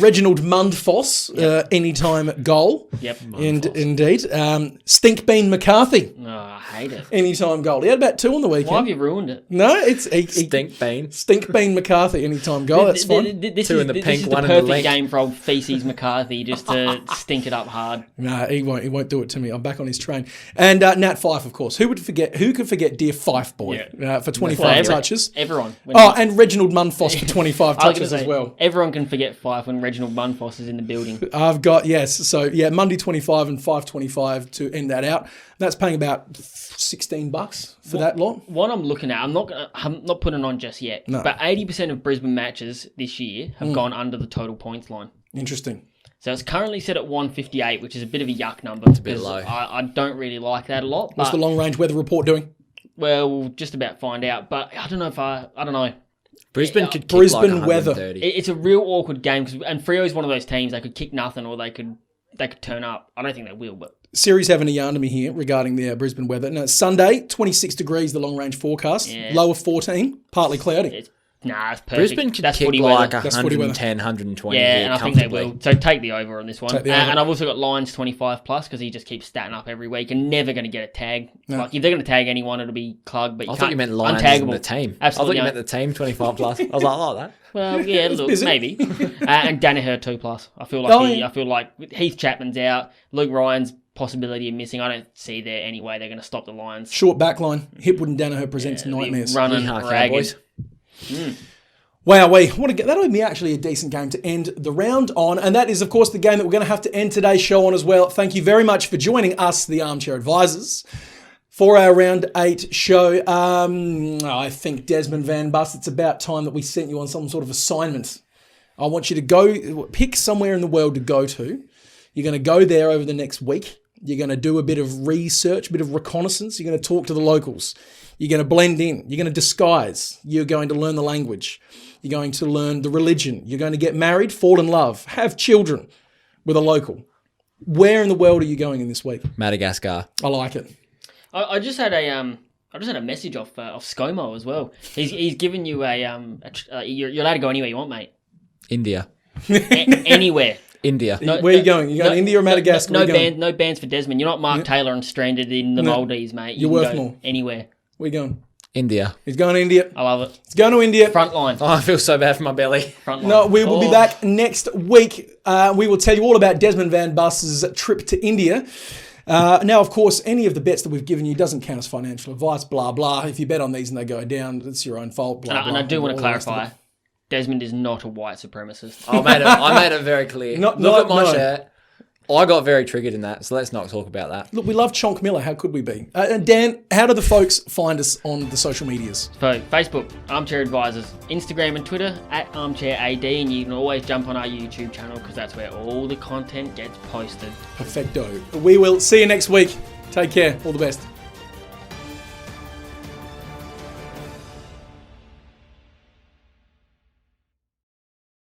Reginald Mundfoss, anytime goal. Yep. Indeed. Stinkbean McCarthy, Oh, I hate it. anytime goal. He had about 2 on the weekend. Why have you ruined it? No, it's Stinkbean. Stinkbean McCarthy, anytime goal. That's fine. This Two is in the this pink, is one the in the perfect link. game for old Feces McCarthy just to stink it up hard. No, he won't. He won't do it to me. I'm back on his train. And Nat Fyfe, of course. Who could forget dear Fyfe boy for 25 touches? Everyone. And Reginald Mundfoss for 25 I was gonna touches as say, well. Everyone can forget Fife when Reginald Mundfoss is in the building. I've got, yes. So, Monday 25 and 5.25 to end that out. That's paying about $16 for that lot. What I'm looking at, I'm not putting it on just yet, but 80% of Brisbane matches this year have gone under the total points line. Interesting. So it's currently set at 158, which is a bit of a yuck number. It's a bit low. I don't really like that a lot. What's the long range weather report doing? Well, we'll just about find out. But I don't know. Brisbane could kick Brisbane like weather. 130. It's a real awkward game, and Freo is one of those teams, they could kick nothing or they could turn up. I don't think they will, but... Siri's having a yarn to me here regarding the Brisbane weather. Now, Sunday, 26 degrees, the long range forecast. Yeah. Low of 14, partly cloudy. It's perfect. Brisbane could That's kick footy like weather. 110, 120 Yeah, here and I think they comfortably. will. So take the over on this one. Take the over. And I've also got Lions 25 plus because he just keeps statting up every week and never going to get a tag. Like if they're going to tag anyone, it'll be Clug. But I thought you meant Lions and the team. Absolutely. I thought you meant the team 25 plus. I was like, I like that. Well, yeah, look, busy. maybe. And Danaher 2 plus. I feel like Heath Chapman's out. Luke Ryan's possibility of missing. I don't see there any way they're going to stop the Lions. Short backline. Hipwood and Danaher presents nightmares. Running Yeehaw, ragged. Cowboys. Wow, that'll be actually a decent game to end the round on. And that is, of course, the game that we're going to have to end today's show on as well. Thank you very much for joining us, the Armchair Advisors, For our round 8 show, I think Desmond van Buss, it's about time that we sent you on some sort of assignment. I want you to go pick somewhere in the world to go to. You're going to go there over the next week. You're going to do a bit of research, a bit of reconnaissance. You're going to talk to the locals. You're going to blend in. You're going to disguise. You're going to learn the language. You're going to learn the religion. You're going to get married, fall in love, have children with a local. Where in the world are you going in this week? Madagascar. I like it. I just had a message off ScoMo as well. He's given you you're allowed to go anywhere you want, mate. India. Anywhere. India. Where are you going? You going to India or Madagascar? No bands for Desmond. You're not Mark Taylor and stranded in the Maldives, mate. You're worth more. Anywhere. Where are you going? India. He's going to India. I love it. He's going to India. Frontline. Oh, I feel so bad for my belly. Frontline. No, we will be back next week. We will tell you all about Desmond van Buss's trip to India. Now, of course, any of the bets that we've given you doesn't count as financial advice, blah, blah. If you bet on these and they go down, it's your own fault, blah, blah. And I do want to clarify, Desmond is not a white supremacist. I made it very clear. Look at my shirt. I got very triggered in that, so let's not talk about that. Look, we love Chonk Miller. How could we be? And Dan, how do the folks find us on the social medias? So, Facebook, Armchair Advisors, Instagram and Twitter, @ArmchairAD, and you can always jump on our YouTube channel because that's where all the content gets posted. Perfecto. We will see you next week. Take care. All the best.